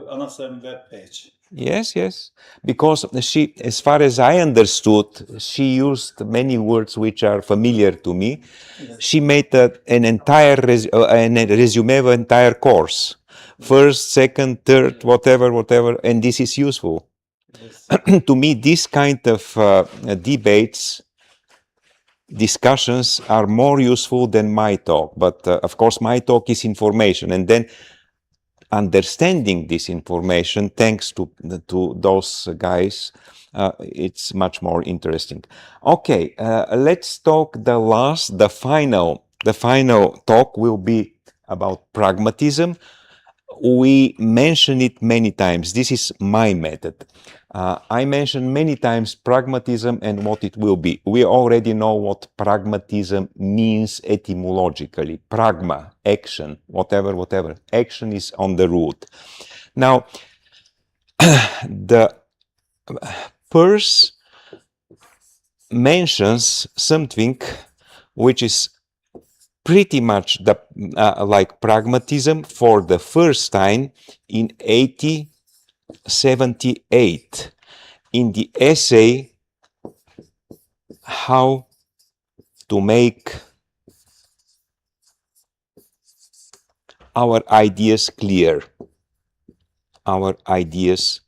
Speaker 1: ANASEM web page.
Speaker 2: Yes, yes. Because she, as far as I understood, she used many words which are familiar to me. She made an entire resume of an entire course. First, second, third, whatever, and this is useful.
Speaker 1: Yes.
Speaker 2: To me, this kind of debates, discussions are more useful than my talk. But of course, my talk is information, and then understanding this information, thanks to those guys, it's much more interesting. Okay, let's talk the final talk will be about pragmatism. We mention it many times. This is my method. I mentioned many times pragmatism and what it will be. We already know what pragmatism means etymologically. Pragma, action, whatever. Action is on the root. Now, the Peirce mentions something which is pretty much like pragmatism for the first time in 1878 in the essay How to Make Our Ideas Clear. Our ideas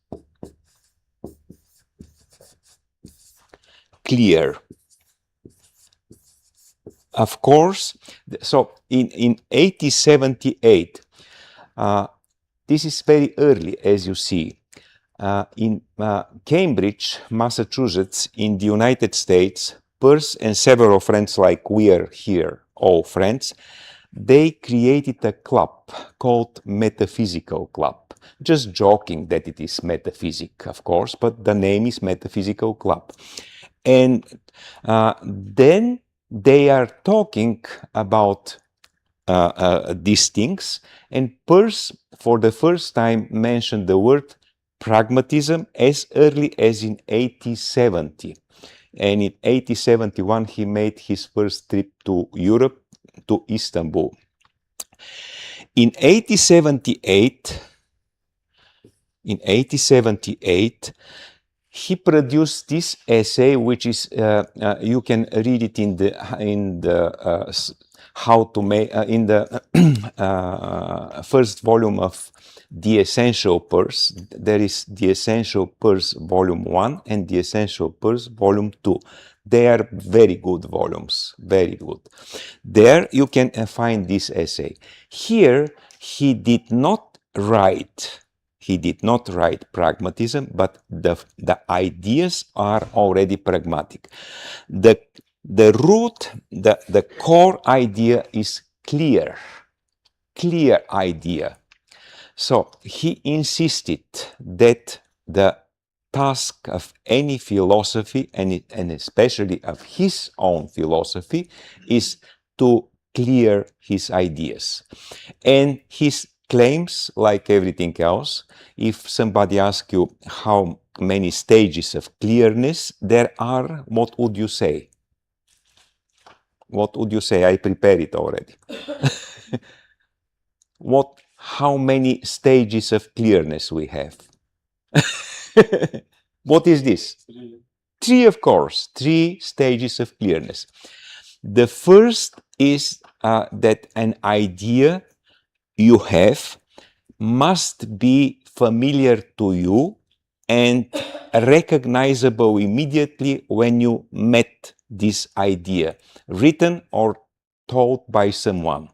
Speaker 2: clear. Of course, so in 1878, this is very early, as you see. In Cambridge, Massachusetts, in the United States, Peirce and several friends like we are here, all friends, they created a club called Metaphysical Club. Just joking that it is metaphysic, of course, but the name is Metaphysical Club. And then they are talking about these things, and Peirce, for the first time, mentioned the word pragmatism as early as in 1870. And in 1871, he made his first trip to Europe, to Istanbul. In 1878, he produced this essay, which is you can read it in the how to make in the first volume of The Essential Peirce. There is The Essential Peirce Volume 1 and The Essential Peirce Volume 2. They are very good volumes, very good. There you can find this essay. Here he did not write pragmatism, but the ideas are already pragmatic. The root, the core idea is clear idea. So he insisted that the task of any philosophy, and especially of his own philosophy, is to clear his ideas. And his claims, like everything else, if somebody asks you how many stages of clearness, there are, what would you say? What would you say? I prepared it already. How many stages of clearness we have? What is this? Three, of course, 3 stages of clearness. The first is that an idea you have must be familiar to you and recognizable immediately when you met this idea, written or told by someone.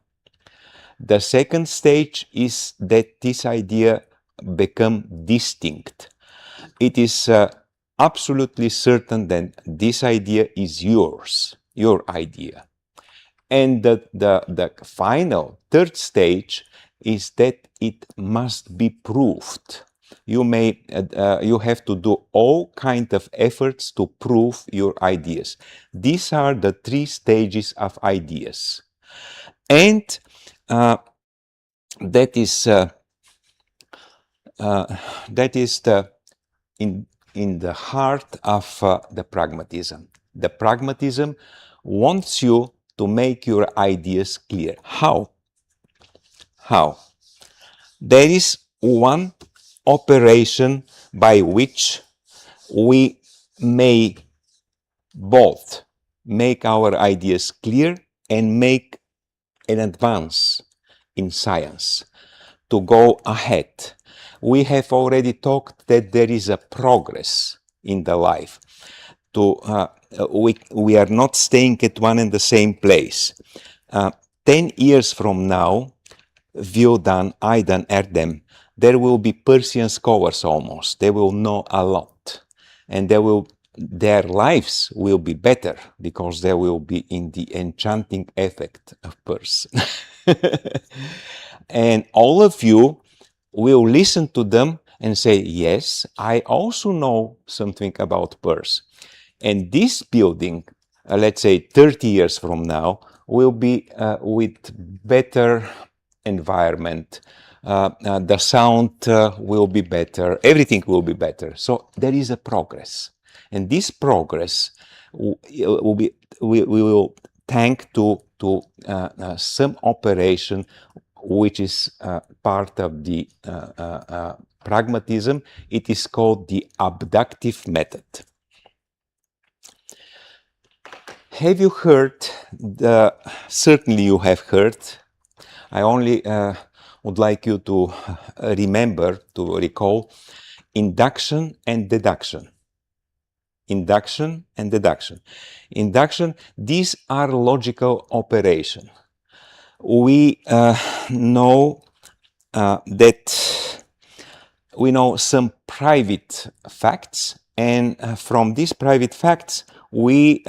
Speaker 2: The second stage is that this idea become distinct. It is absolutely certain that this idea is yours, your idea. And the final third stage is that it must be proved. You have to do all kind of efforts to prove your ideas. These are the 3 stages of ideas. And that is in the heart of the pragmatism. The pragmatism wants you to make your ideas clear. How? There is one operation by which we may both make our ideas clear and make an advance in science, to go ahead. We have already talked that there is a progress in the life. We are not staying at one and the same place. 10 years from now, Viodan, Aidan, Erdem, there will be Persian scholars almost. They will know a lot. And their lives will be better because they will be in the enchanting effect of Peirce. And all of you will listen to them and say, yes, I also know something about Peirce. And this building, let's say 30 years from now, will be with better environment. The sound will be better. Everything will be better. So there is a progress. And this progress we will thank to some operation which is part of the pragmatism. It is called the abductive method. Have you heard, certainly you have heard, I only would like you to remember, to recall, induction and deduction. Induction and deduction. Induction, these are logical operations. We know that we know some private facts, and from these private facts we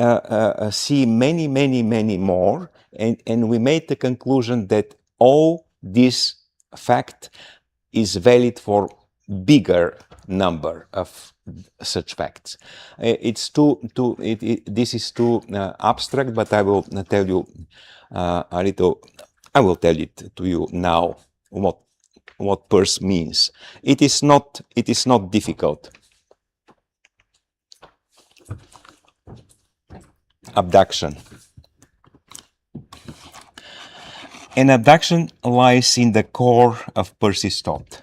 Speaker 2: see many more, and we made the conclusion that all this fact is valid for bigger number of such facts. This is too abstract, but I will tell you a little. I will tell it to you now what Peirce means. It is not difficult. Abduction. An abduction lies in the core of Peirce's thought.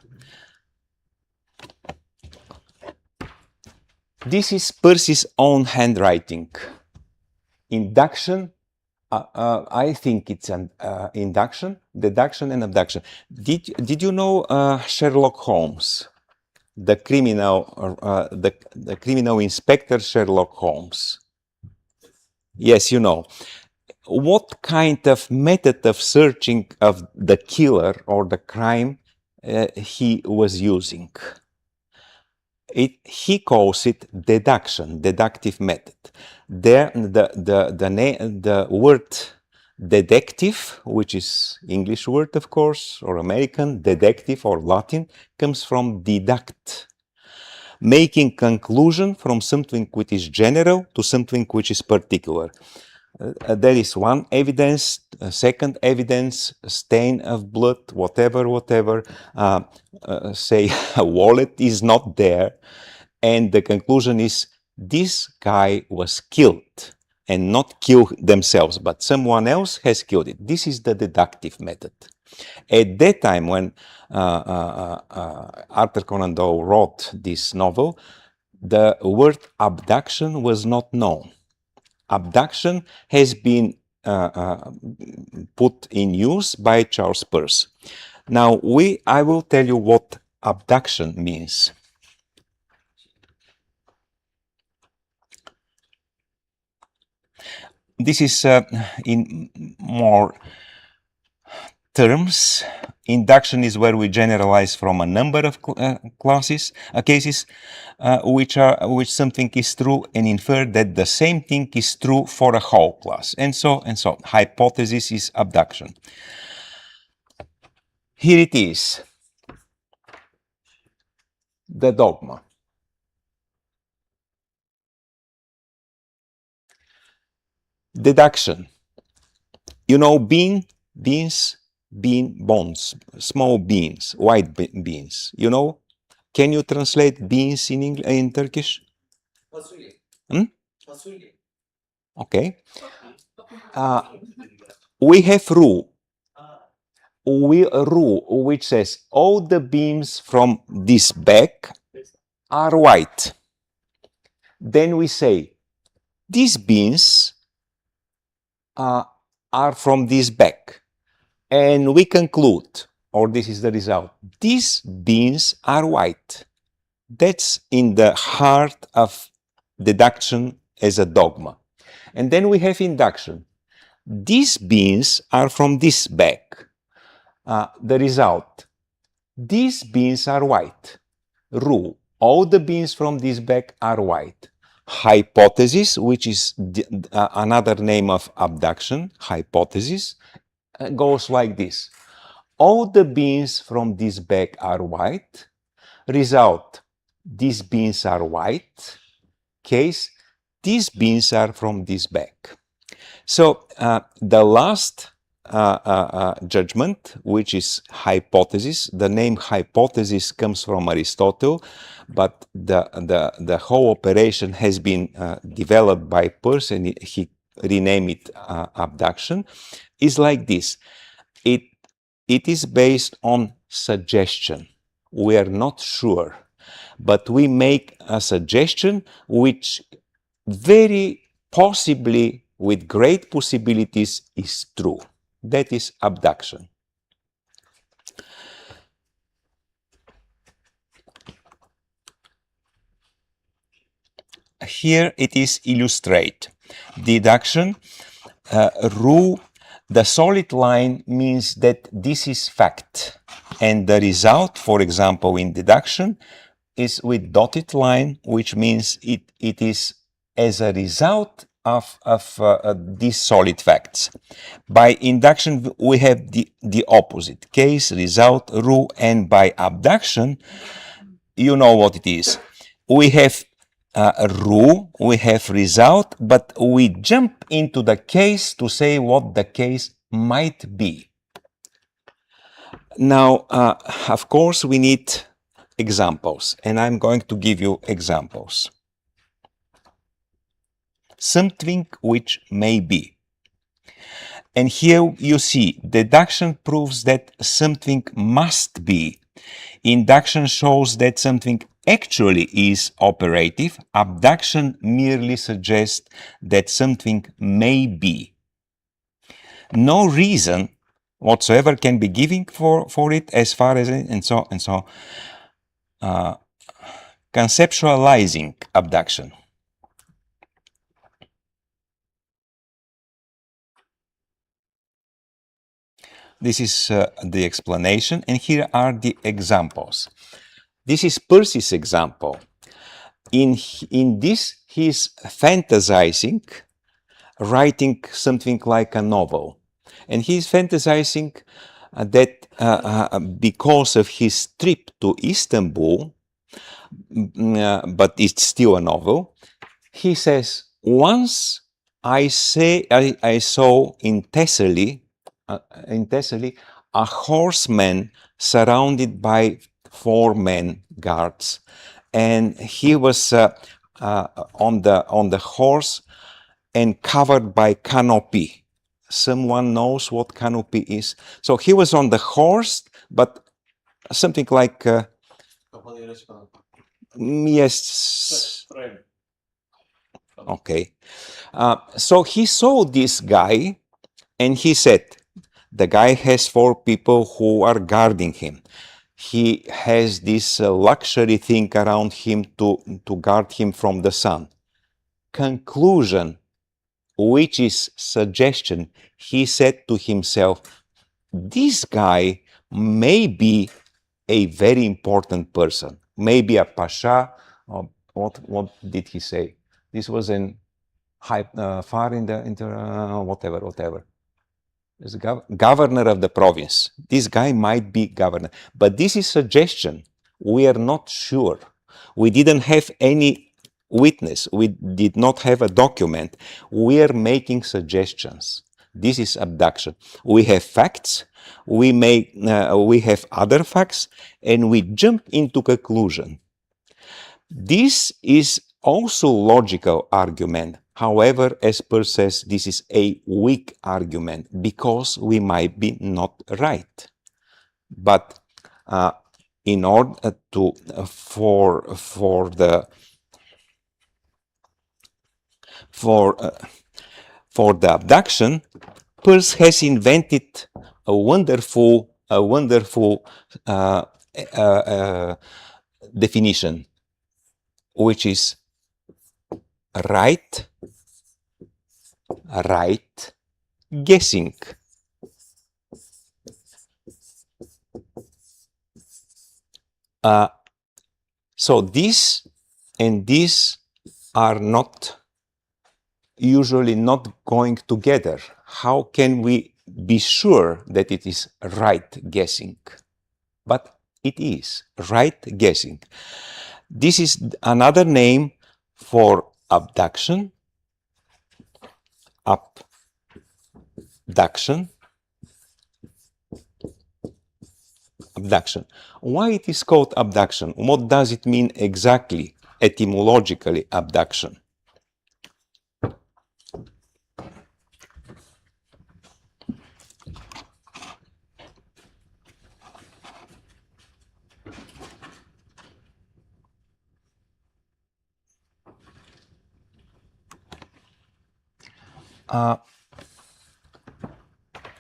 Speaker 2: This is Peirce's own handwriting. Induction, I think it's an induction, deduction, and abduction. Did you know Sherlock Holmes, the criminal inspector Sherlock Holmes? Yes, you know. What kind of method of searching of the killer or the crime he was using? He calls it deduction, deductive method. There, the word detective, which is English word, of course, or American, detective or Latin, comes from deduct, making conclusion from something which is general to something which is particular. There is one evidence, second evidence, stain of blood, whatever, say a wallet is not there, and the conclusion is this guy was killed, and not kill themselves, but someone else has killed it. This is the deductive method. At that time, when Arthur Conan Doyle wrote this novel, the word abduction was not known. Abduction has been put in use by Charles Peirce. Now, I will tell you what abduction means. This is in more terms. Induction is where we generalize from a number of cases which something is true and infer that the same thing is true for a whole class, and so and so. Hypothesis is abduction. Here it is, the dogma. Deduction. You know, beans, bones, small beans, white beans. You know, can you translate beans in Turkish?
Speaker 7: Fasulye.
Speaker 2: Hmm?
Speaker 7: Fasulye.
Speaker 2: Okay. We have rule. A rule which says all the beans from this bag are white. Then we say these beans are from this bag. And we conclude, or this is the result, these beans are white. That's in the heart of deduction as a dogma. And then we have induction. These beans are from this bag. The result, these beans are white. Rule, all the beans from this bag are white. Hypothesis, which is another name of abduction, hypothesis, goes like this. All the beans from this bag are white. Result, these beans are white. Case, these beans are from this bag. So the last judgment, which is hypothesis, the name hypothesis comes from Aristotle, but the whole operation has been developed by Peirce, and he renamed it abduction, is like this. It is based on suggestion. We are not sure, but we make a suggestion which very possibly, with great possibilities, is true. That is abduction. Here it is illustrate. Deduction, rule, the solid line means that this is fact. And the result, for example, in deduction, is with dotted line, which means it is as a result of these solid facts. By induction, we have the opposite. Case, result, rule, and by abduction, you know what it is. We have a rule, we have result, but we jump into the case to say what the case might be. Now, of course, we need examples, and I'm going to give you examples. Something which may be. And here you see, deduction proves that something must be. Induction shows that something actually is operative. Abduction merely suggests that something may be. No reason whatsoever can be given for it as far as it, and so. Conceptualizing abduction. This is the explanation, and here are the examples. This is Peirce's example. In this, he's fantasizing, writing something like a novel. And he's fantasizing that because of his trip to Istanbul, but it's still a novel, he says, once I saw in Thessaly, a horseman surrounded by 4 men guards, and he was on the horse and covered by canopy. Someone knows what canopy is? So he was on the horse, but something like
Speaker 8: Kapalı yere çıkalım.
Speaker 2: yes.
Speaker 7: Frame.
Speaker 2: Okay. So he saw this guy and he said, the guy has 4 people who are guarding him. He has this luxury thing around him to guard him from the sun. Conclusion, which is suggestion, he said to himself, this guy may be a very important person, maybe a pasha, or what did he say? This was in high, far in the whatever. As governor of the province. This guy might be governor, but this is suggestion. We are not sure. We didn't have any witness. We did not have a document. We are making suggestions. This is abduction. We have facts. We have other facts, and we jump into conclusion. This is also logical argument. However, as Peirce says, this is a weak argument because we might be not right. But in order to for the abduction, Peirce has invented a wonderful definition, which is right guessing. So this and this are usually not going together. How can we be sure that it is right guessing? But it is right guessing. This is another name for abduction. Abduction. Why it is called abduction? What does it mean exactly, etymologically, abduction?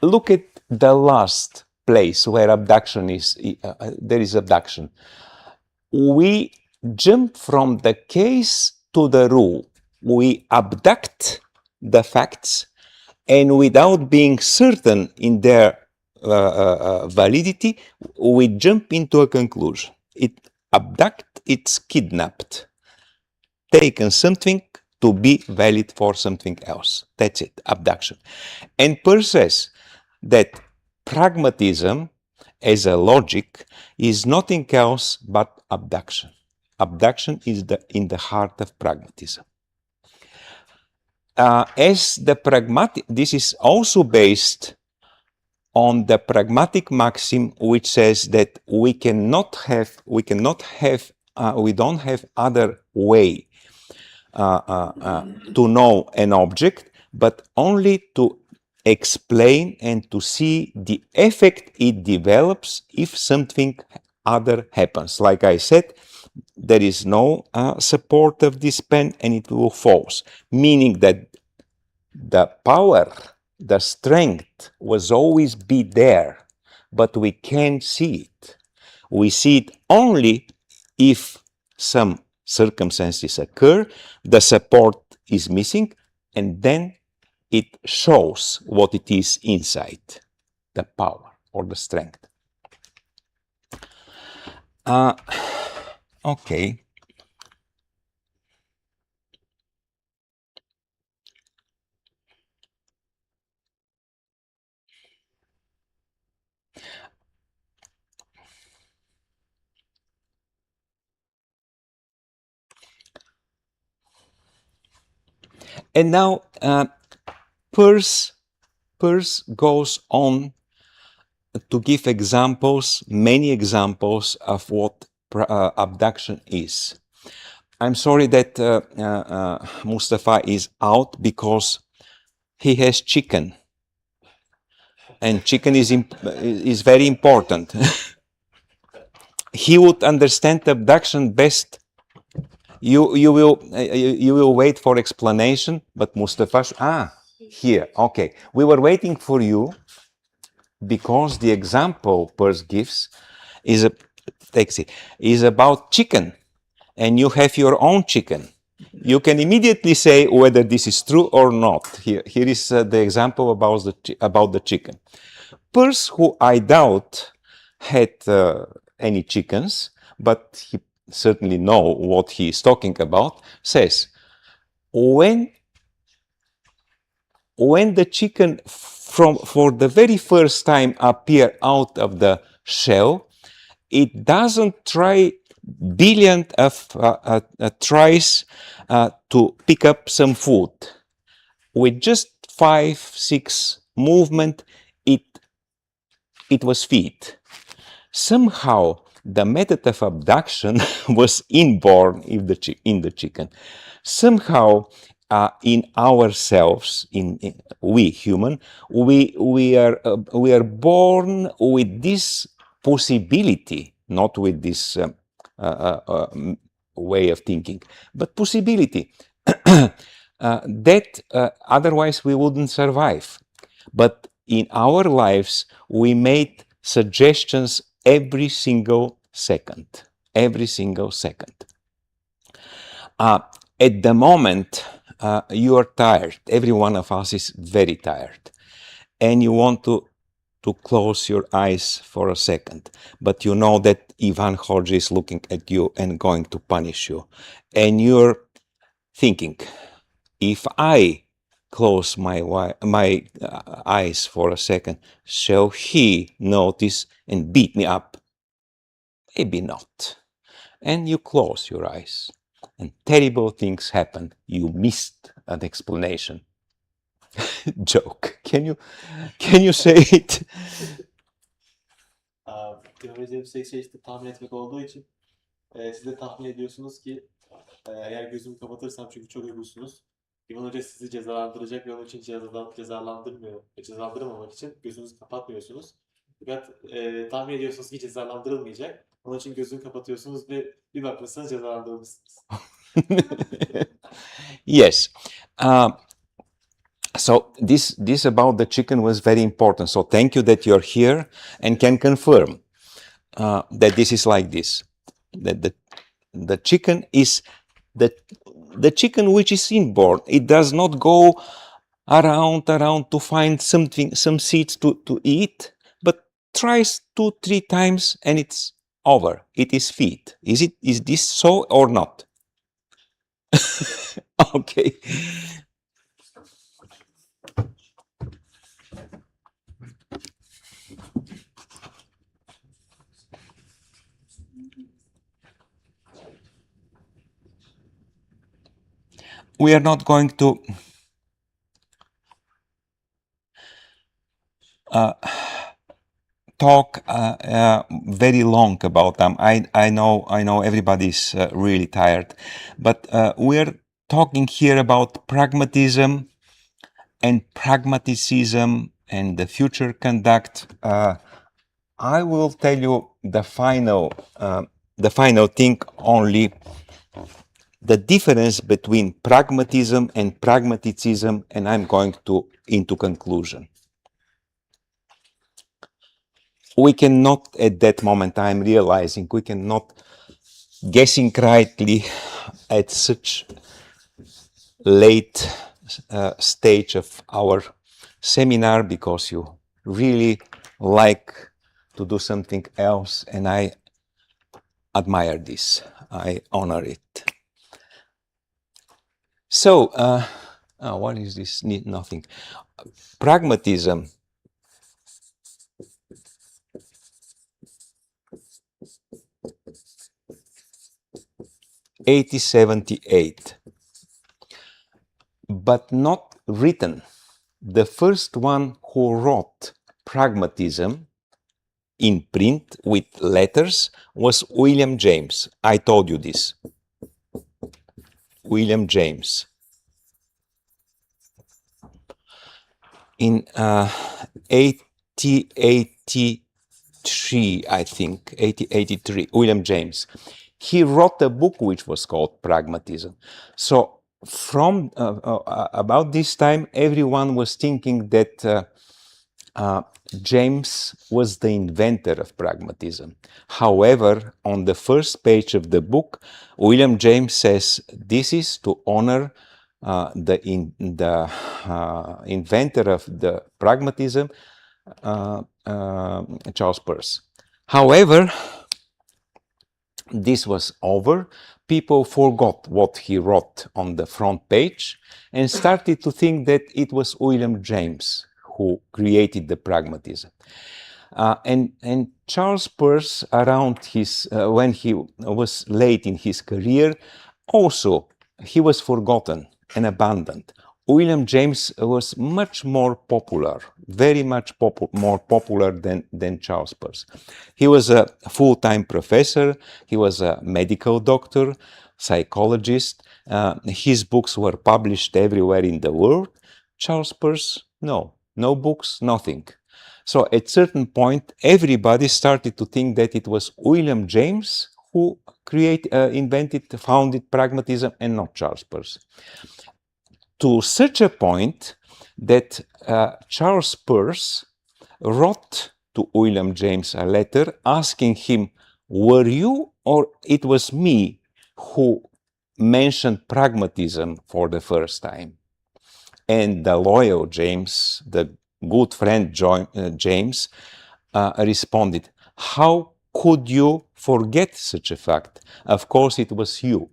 Speaker 2: Look at the last place where abduction is, there is abduction. We jump from the case to the rule. We abduct the facts, and without being certain in their validity, we jump into a conclusion. It's kidnapped, taken something to be valid for something else. That's it, abduction. And Peirce says that pragmatism as a logic is nothing else but abduction. Abduction is in the heart of pragmatism. This is also based on the pragmatic maxim, which says that we don't have other way to know an object, but only to explain and to see the effect it develops if something other happens. Like I said, there is no support of this pen and it will fall, meaning that the power, the strength was always be there, but we can't see it. We see it only if some circumstances occur, the support is missing, and then it shows what it is inside, the power or the strength. Okay. And now Peirce goes on to give examples, many examples of what abduction is. I'm sorry that Mustafa is out because he has chicken, and chicken is very important. He would understand abduction best. You will wait for explanation, but Mustafa here, okay. We were waiting for you because the example Peirce gives is about chicken, and you have your own chicken. You can immediately say whether this is true or not. Here is the example about the chicken. Peirce, who I doubt had any chickens, but he certainly know what he is talking about, says, when the chicken for the very first time appear out of the shell, it doesn't try billion of tries to pick up some food. With just 5-6 movement, it was fed. Somehow the method of abduction was inborn in the chicken. Somehow in ourselves, in we human, we are born with this possibility, not with this way of thinking, but possibility that otherwise we wouldn't survive. But in our lives, we made suggestions every single second. Every single second. At the moment, you are tired. Every one of us is very tired. And you want to close your eyes for a second. But you know that Ivan Hodge is looking at you and going to punish you. And you're thinking, if I close my eyes for a second, shall he notice and beat me up? Maybe not. And you close your eyes, and terrible things happen. You missed an explanation. Joke. Can you say it?
Speaker 8: Göreceğim şey işte tahmin etmek olduğu için siz de tahmin ediyorsunuz ki eğer gözümü kapatırsam çünkü çok uygusunuz. İvan Hoca sizi cezalandıracak ve onun için cezalandırmamak için gözünüzü kapatmıyorsunuz. Fakat tahmin ediyorsunuz ki cezalandırılmayacak. Onun için gözünü kapatıyorsunuz ve bir bakmışsınız cezalandırılmışsınız.
Speaker 2: Yes. So this about the chicken was very important. So thank you that you're here and can confirm that this is like this. That the chicken is the chicken which is inborn. It does not go around to find some seeds to eat, but tries 2-3 times and it's over. It is fed. Is this so or not? Okay. We are not going to talk very long about them. I know everybody's really tired, but we're talking here about pragmatism and pragmaticism and the future conduct. I will tell you the final thing only. The difference between pragmatism and pragmaticism, and I'm going into conclusion. We cannot, at that moment, I'm realizing, we cannot guessing rightly at such late stage of our seminar, because you really like to do something else, and I admire this. I honor it. So, what is this? Nothing. Pragmatism. (1878), but not written. The first one who wrote pragmatism in print with letters was William James. I told you this. William James. In 1883, I think, 1883, William James, he wrote a book which was called Pragmatism. So from about this time, everyone was thinking that James was the inventor of pragmatism. However, on the first page of the book, William James says this is to honor the inventor of the pragmatism, Charles Peirce. However, this was over. People forgot what he wrote on the front page and started to think that it was William James who created the pragmatism. And Charles Peirce, around his when he was late in his career, also he was forgotten and abandoned. William James was much more popular, very much more popular than Charles Peirce. He was a full-time professor, he was a medical doctor, psychologist. His books were published everywhere in the world. Charles Peirce, no books, nothing. So at certain point, everybody started to think that it was William James who founded pragmatism and not Charles Peirce. To such a point that Charles Peirce wrote to William James a letter asking him, were you or it was me who mentioned pragmatism for the first time? And the loyal James, the good friend James, responded, how could you forget such a fact? Of course, it was you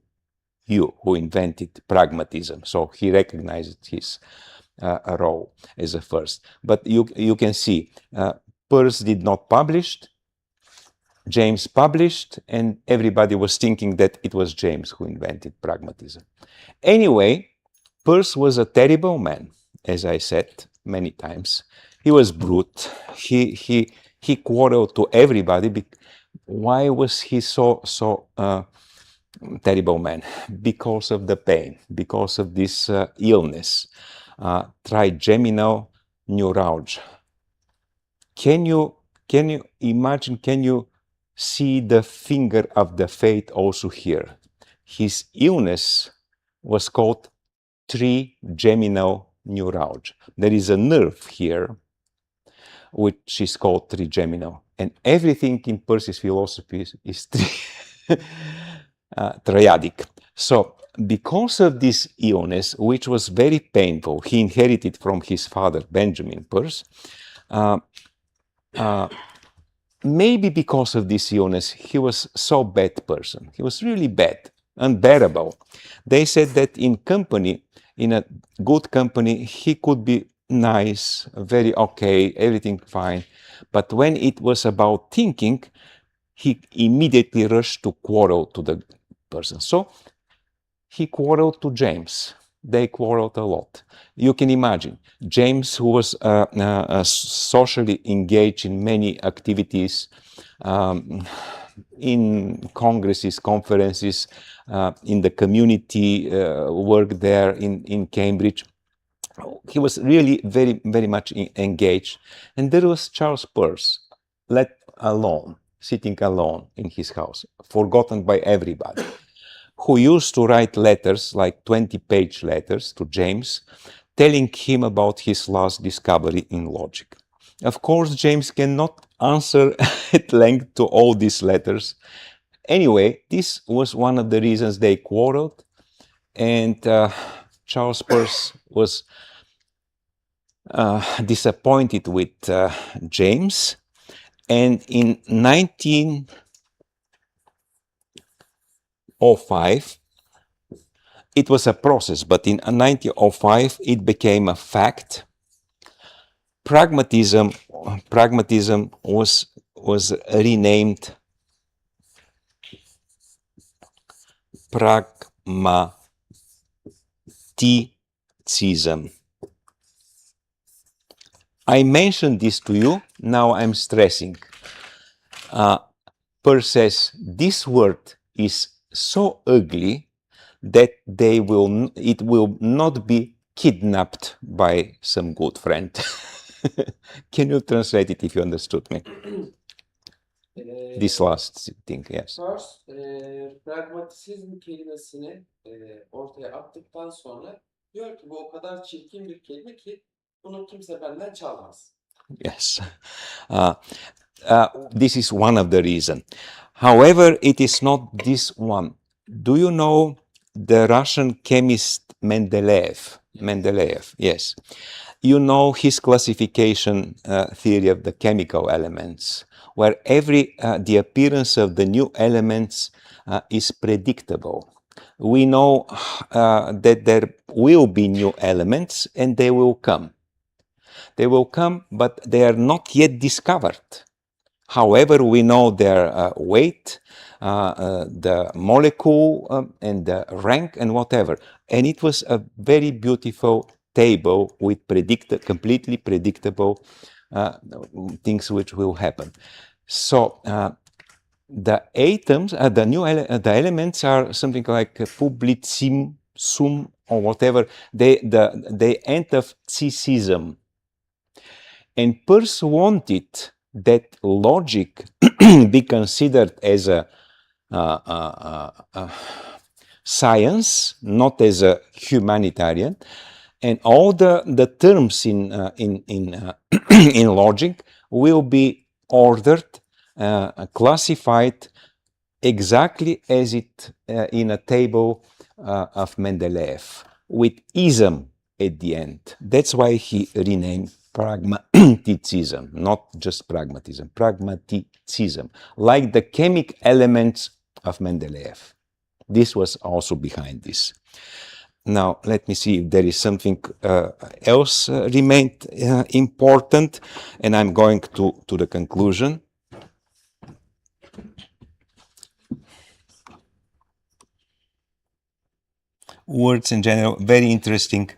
Speaker 2: who invented pragmatism. So he recognized his role as a first. But you can see, Peirce did not publish, James published, and everybody was thinking that it was James who invented pragmatism. Anyway, Peirce was a terrible man, as I said many times. He was brute. He quarreled to everybody. Why was he so terrible man? Because of the pain, because of this illness, trigeminal neuralgia. Can you imagine? Can you see the finger of the fate also here? His illness was called trigeminal neuralgia. There is a nerve here which is called trigeminal, and everything in Peirce's philosophy is triadic. So because of this illness, which was very painful, he inherited from his father, Benjamin Peirce, maybe because of this illness, he was so bad person. He was really bad, unbearable. They said that in a good company, he could be nice, very okay, everything fine. But when it was about thinking, he immediately rushed to quarrel to the person. So he quarreled to James. They quarreled a lot. You can imagine, James, who was socially engaged in many activities, in congresses, conferences, in the community work there in Cambridge. He was really very, very much engaged. And there was Charles Peirce, let alone, sitting alone in his house, forgotten by everybody, who used to write letters, like 20-page letters to James, telling him about his last discovery in logic. Of course, James cannot answer at length to all these letters. Anyway, this was one of the reasons they quarreled, and Charles Peirce was disappointed with James, and in 1905, it was a process, but in 1905 it became a fact. Pragmatism was renamed pragmatism. I mentioned this to you, now I'm stressing. Peirce says this word is so ugly that it will not be kidnapped by some good friend. Can you translate it if you understood me? This last thing, yes.
Speaker 9: Peirce, pragmatisizm kelimesini ortaya attıktan sonra diyor ki bu o kadar çirkin bir kelime ki bunu kimse benden çalmaz.
Speaker 2: Yes. This is one of the reasons. However, it is not this one. Do you know the Russian chemist Mendeleev? Mendeleev, yes. You know his classification theory of the chemical elements, where the appearance of the new elements is predictable. We know that there will be new elements and they will come. They will come, but they are not yet discovered. However, we know their weight, the molecule, and the rank, and whatever. And it was a very beautiful table with completely predictable things which will happen. So the atoms, the elements are something like publicim, sum, or whatever. They end of cism. And Peirce wanted that logic be considered as a science, not as a humanitarian, and all the terms in in logic will be ordered, classified exactly as it in a table of Mendeleev, with ism at the end. That's why he renamed pragmatism, not just pragmatism, pragmatism, like the chemic elements of Mendeleev. This was also behind this. Now, let me see if there is something else remained important, and I'm going to the conclusion. Words in general, very interesting.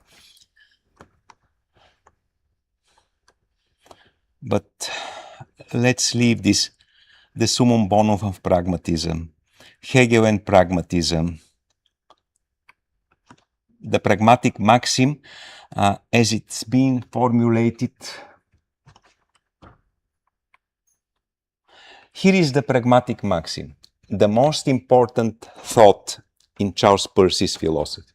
Speaker 2: But let's leave this, the summum bonum of pragmatism, Hegel and pragmatism. The pragmatic maxim, as it's been formulated. Here is the pragmatic maxim, the most important thought in Charles Peirce's philosophy.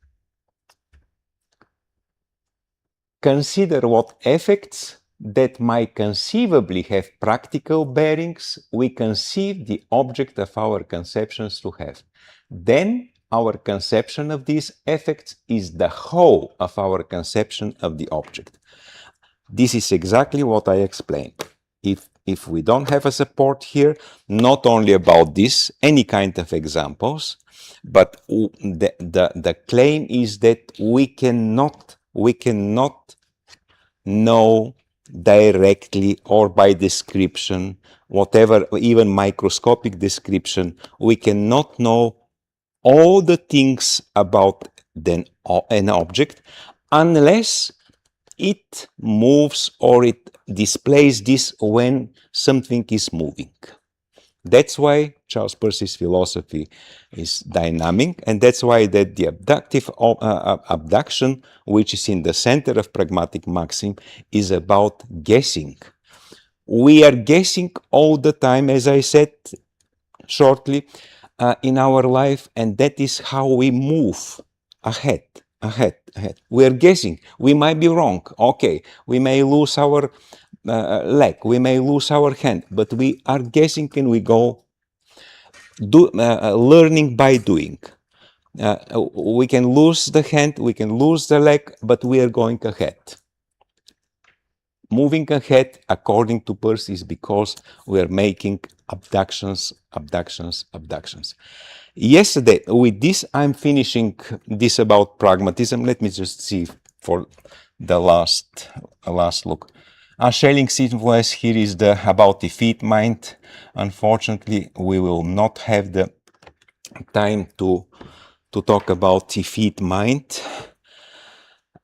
Speaker 2: Consider what effects that might conceivably have practical bearings we conceive the object of our conceptions to have. Then our conception of these effects is the whole of our conception of the object. This is exactly what I explained. If we don't have a support here, not only about this, any kind of examples, but the claim is that we cannot know directly or by description, whatever, even microscopic description, we cannot know all the things about an object unless it moves or it displays this when something is moving. That's why Charles Peirce's philosophy is dynamic, and that's why that the abduction, which is in the center of pragmatic maxim, is about guessing. We are guessing all the time, as I said shortly, in our life, and that is how we move ahead. We are guessing. We might be wrong. Okay, we may lose our leg, we may lose our hand, but we are guessing and we go learning by doing. We can lose the hand, we can lose the leg, but we are going ahead. Moving ahead, according to Peirce, is because we are making abductions. Yesterday, with this, I'm finishing this about pragmatism. Let me just see for the last look. Schelling's influence here is about effete mind. Unfortunately, we will not have the time to talk about effete mind.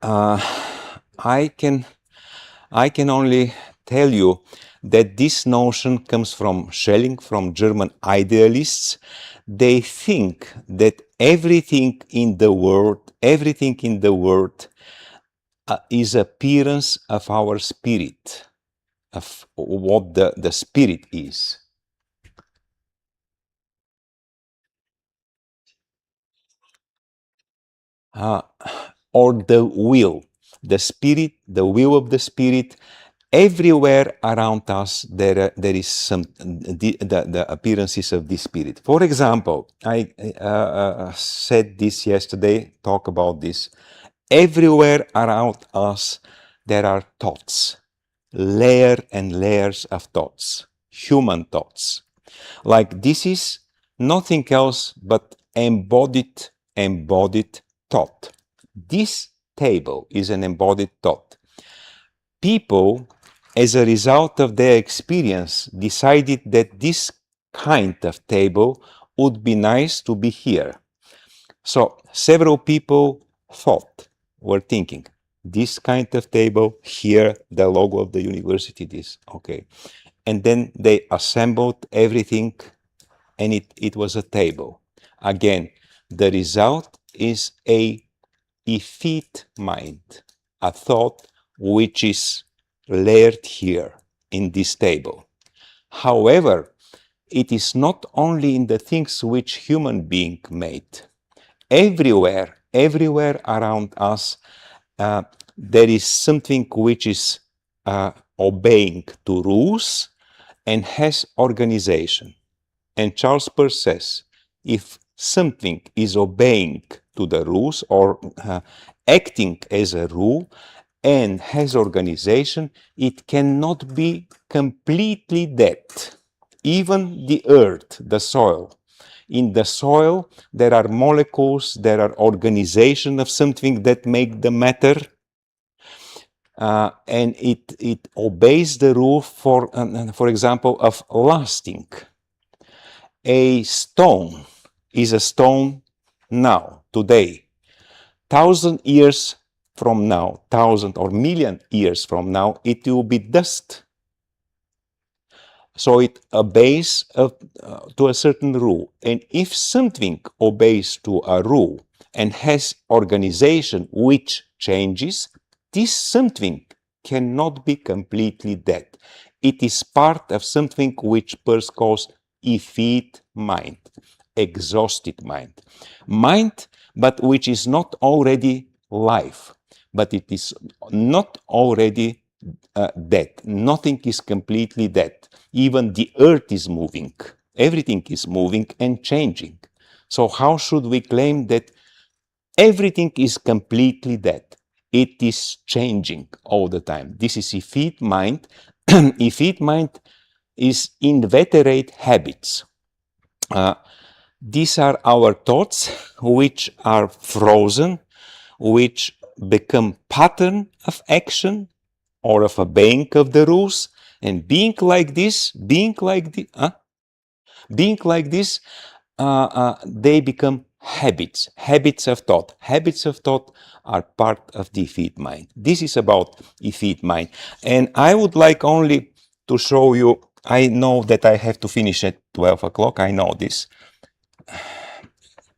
Speaker 2: I can only tell you that this notion comes from Schelling, from German idealists. They think that everything in the world is appearance of our spirit, of what the spirit is. Or the will, the spirit, the will of the spirit. Everywhere around us there is some the appearances of the spirit. For example, I said this yesterday, talk about this. Everywhere around us there are thoughts, layer and layers of thoughts, human thoughts. Like this is nothing else but embodied thought. This table is an embodied thought. People, as a result of their experience, decided that this kind of table would be nice to be here. So several people were thinking, this kind of table, here, the logo of the university, this, okay. And then they assembled everything and it was a table. Again, the result is a effete mind, a thought which is layered here in this table. However, it is not only in the things which human being made. Everywhere around us, there is something which is obeying to rules and has organization. And Charles Peirce says, if something is obeying to the rules or acting as a rule and has organization, it cannot be completely dead. Even the earth, the soil. In the soil, there are molecules, there are organization of something that make the matter, and it obeys the rule, for example, of lasting. A stone is a stone now, today. 1,000 years from now, 1,000 or million years from now, it will be dust. So it obeys to a certain rule. And if something obeys to a rule and has organization which changes, this something cannot be completely dead. It is part of something which Peirce calls effete mind, exhausted mind. Mind, but which is not already life, but it is not already dead. Nothing is completely dead. Even the earth is moving. Everything is moving and changing. So how should we claim that everything is completely dead? It is changing all the time. This is effete mind. Effete mind is inveterate habits. These are our thoughts which are frozen, which become pattern of action or of obeying of the rules, and being like this, they become habits of thought. Habits of thought are part of the effete mind. This is about effete mind. And I would like only to show you, I know that I have to finish at 12 o'clock, I know this.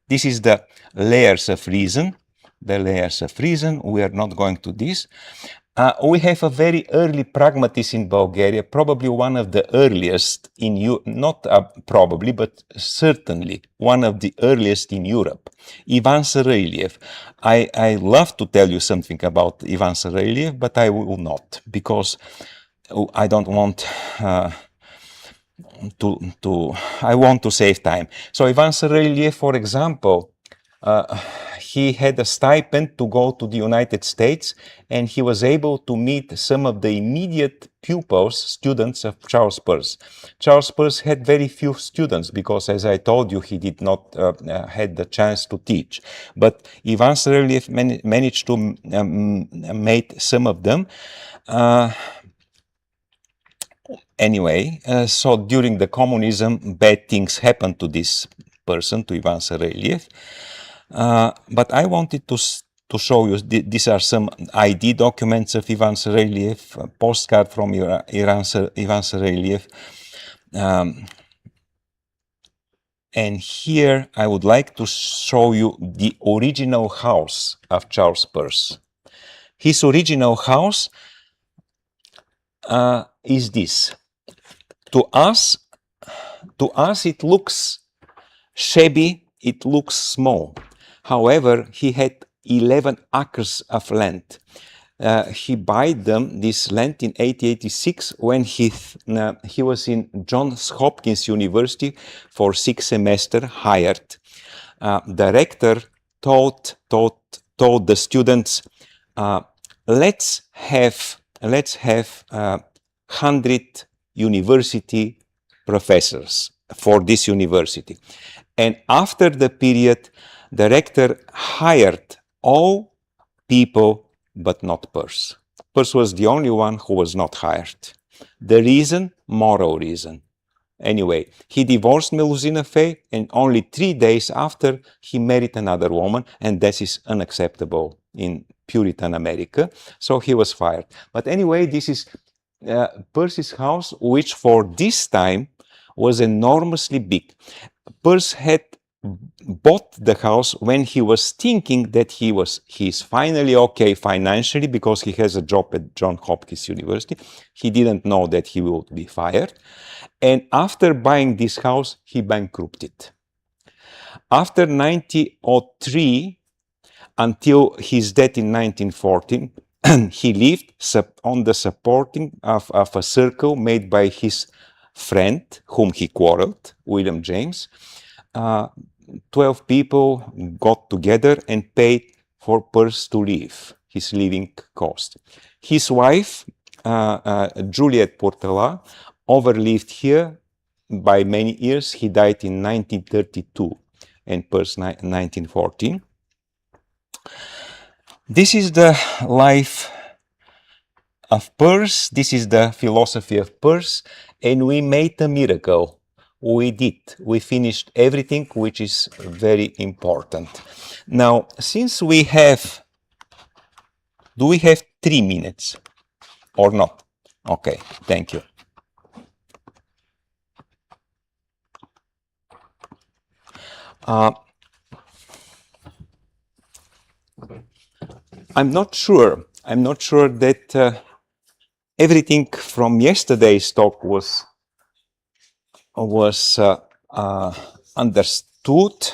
Speaker 2: This is the layers of reason. The layers of reason, we are not going to this. We have a very early pragmatist in Bulgaria, probably one of the earliest in Europe, not probably, but certainly one of the earliest in Europe, Ivan Sereliev. I love to tell you something about Ivan Sereliev, but I will not, because I don't want I want to save time. So Ivan Sereliev, for example, he had a stipend to go to the United States, and he was able to meet some of the immediate pupils, students of Charles Peirce. Charles Peirce had very few students because, as I told you, he did not had the chance to teach. But Ivan Sereliev managed to meet some of them. Anyway, so during the communism, bad things happened to this person, to Ivan Sereliev. But I wanted to show you. These are some ID documents of Ivan Sereliev, a postcard from Ivan Sereliev. And here I would like to show you the original house of Charles Peirce. His original house is this. To us it looks shabby, it looks small. However, he had 11 acres of land. He bought this land in 1886 when he was in Johns Hopkins University for 6 semesters, hired. The rector told the students, let's have 100 university professors for this university. And after the period, the rector hired all people but not Peirce. Peirce was the only one who was not hired. The reason? Moral reason. Anyway, he divorced Melusina Fay, and only 3 days after he married another woman, and that is unacceptable in Puritan America, so he was fired. But anyway, this is Peirce's house, which for this time was enormously big. Peirce had bought the house when he was thinking that he's finally okay financially because he has a job at Johns Hopkins University. He didn't know that he would be fired. And after buying this house, he bankrupted. After 1903, until his death in 1914, he lived on the supporting of a circle made by his friend, whom he quarreled, William James. 12 people got together and paid for Peirce to live, his living cost. His wife, Juliet Portela, overlived here by many years. He died in 1932 and Peirce 1914. This is the life of Peirce. This is the philosophy of Peirce, and we made a miracle. We did. We finished everything, which is very important. Now, since we have, do we have 3 minutes or not? Okay, thank you. I'm not sure that everything from yesterday's talk was understood.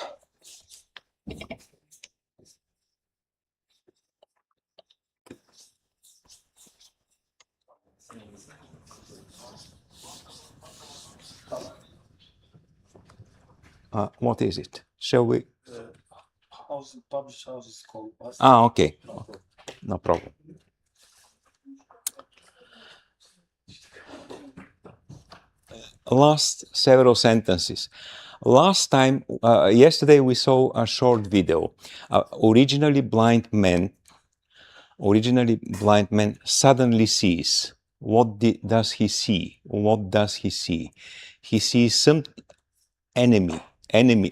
Speaker 2: What is it? Shall we?
Speaker 1: Published house is called.
Speaker 2: Okay. No problem. Last several sentences. Last time, yesterday we saw a short video. Originally blind man suddenly sees. What does he see? What does he see? He sees some enemy.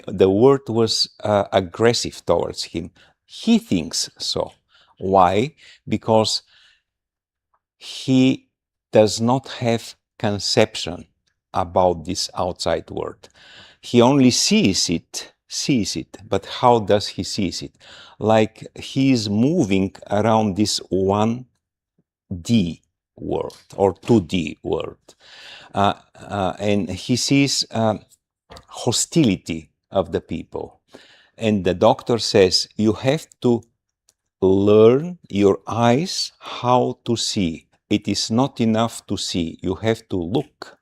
Speaker 2: The word was aggressive towards him. He thinks so. Why? Because he does not have conception about this outside world. He only sees it, but how does he see it? Like he is moving around this 1D world or 2D world. And he sees hostility of the people. And the doctor says, you have to learn your eyes how to see. It is not enough to see. You have to look.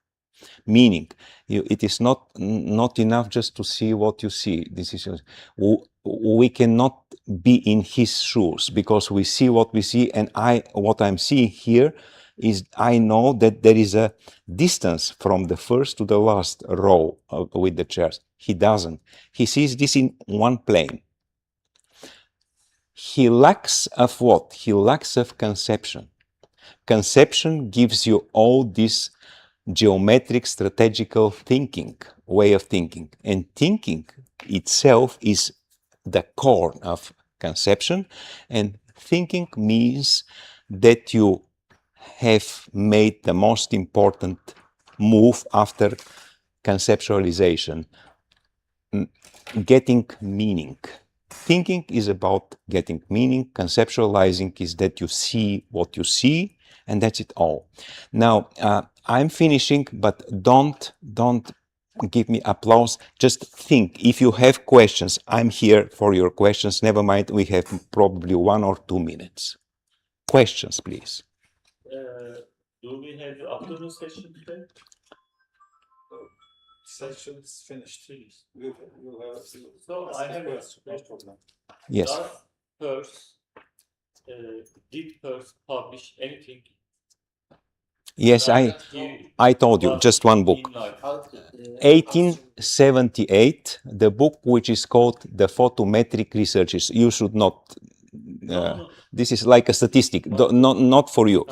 Speaker 2: Meaning, it is not enough just to see what you see. This is we cannot be in his shoes because we see what we see, and what I'm seeing here is I know that there is a distance from the first to the last row with the chairs. He doesn't. He sees this in one plane. He lacks of what? He lacks of conception. Conception gives you all this geometric, strategical thinking, way of thinking. And thinking itself is the core of conception, and thinking means that you have made the most important move after conceptualization, getting meaning. Thinking is about getting meaning. Conceptualizing is that you see what you see, and that's it all. Now, I'm finishing, but don't give me applause. Just think. If you have questions, I'm here for your questions. Never mind, we have probably 1 or 2 minutes. Questions, please.
Speaker 3: Do we have the afternoon session today?
Speaker 1: Session is finished.
Speaker 3: So I have a
Speaker 1: question.
Speaker 3: question.
Speaker 2: Yes.
Speaker 3: Does Peirce, did Peirce publish anything?
Speaker 2: Yes,
Speaker 3: That he
Speaker 2: I told you,
Speaker 3: was
Speaker 2: just one book.
Speaker 3: in life?
Speaker 2: 1878, the book which is called The Photometric Researches. You should not,
Speaker 3: No.
Speaker 2: this is like a statistic, not for you.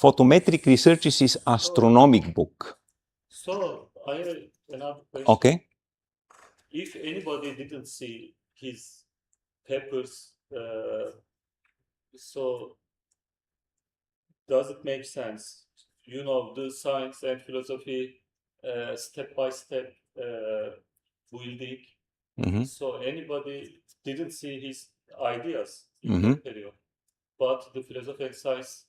Speaker 2: Photometric Researches is astronomic book.
Speaker 3: So I have another question.
Speaker 2: Okay.
Speaker 3: If anybody didn't see his papers, so does it make sense? You know, the science and philosophy, step by step building.
Speaker 2: Mm-hmm.
Speaker 3: So anybody didn't see his ideas in
Speaker 2: Mm-hmm.
Speaker 3: that period, but the philosophy and science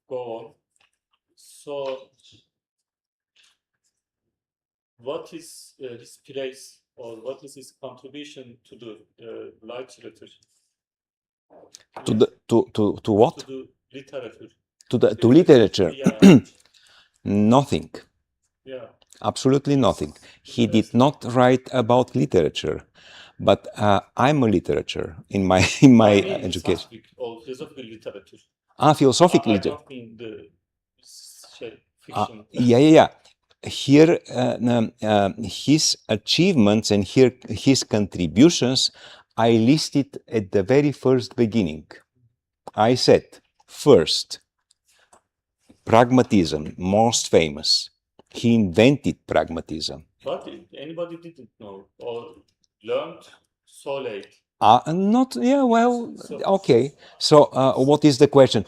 Speaker 3: go on. So what is his place, or what is his contribution to the literature?
Speaker 2: To what?
Speaker 3: To the literature.
Speaker 2: To literature?
Speaker 3: Yeah.
Speaker 2: Nothing.
Speaker 3: Yeah.
Speaker 2: Absolutely nothing. He did not write about literature, but I'm a literature in my
Speaker 3: I mean
Speaker 2: education.
Speaker 3: scientific or philosophical literature.
Speaker 2: Philosophic
Speaker 3: I
Speaker 2: literature.
Speaker 3: don't mean the fiction.
Speaker 2: Yeah. Here, his achievements and here his contributions, I listed at the very first beginning. I said, first, pragmatism, most famous. He invented pragmatism.
Speaker 3: But anybody didn't know or learned so late.
Speaker 2: Not, yeah, well, okay. So what is the question?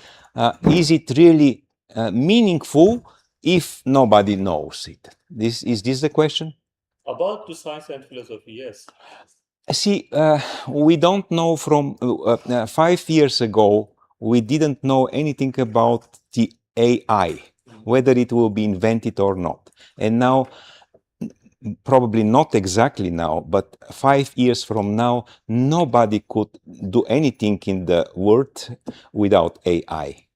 Speaker 2: Is it really meaningful if nobody knows it? Is this the question?
Speaker 3: About the science and philosophy, yes.
Speaker 2: See, we don't know from 5 years ago, we didn't know anything about the AI, whether it will be invented or not. And now, probably not exactly now, but 5 years from now, nobody could do anything in the world without AI.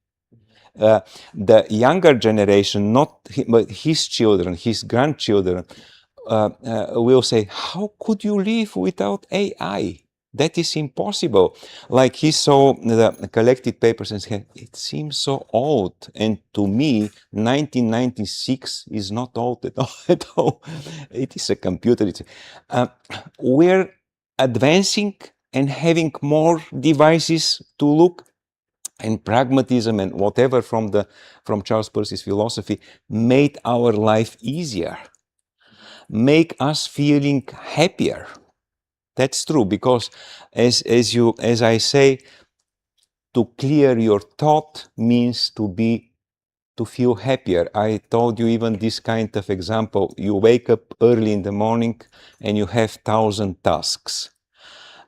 Speaker 2: The younger generation, but his children, his grandchildren, will say, how could you live without AI? That is impossible. Like he saw the collected papers and said, it seems so old. And to me, 1996 is not old at all. It is a computer. We're advancing and having more devices to look, and pragmatism and whatever from Charles Peirce's philosophy made our life easier, make us feeling happier. That's true, because as I say, to clear your thought means to feel happier. I told you even this kind of example. You wake up early in the morning and you have 1,000 tasks.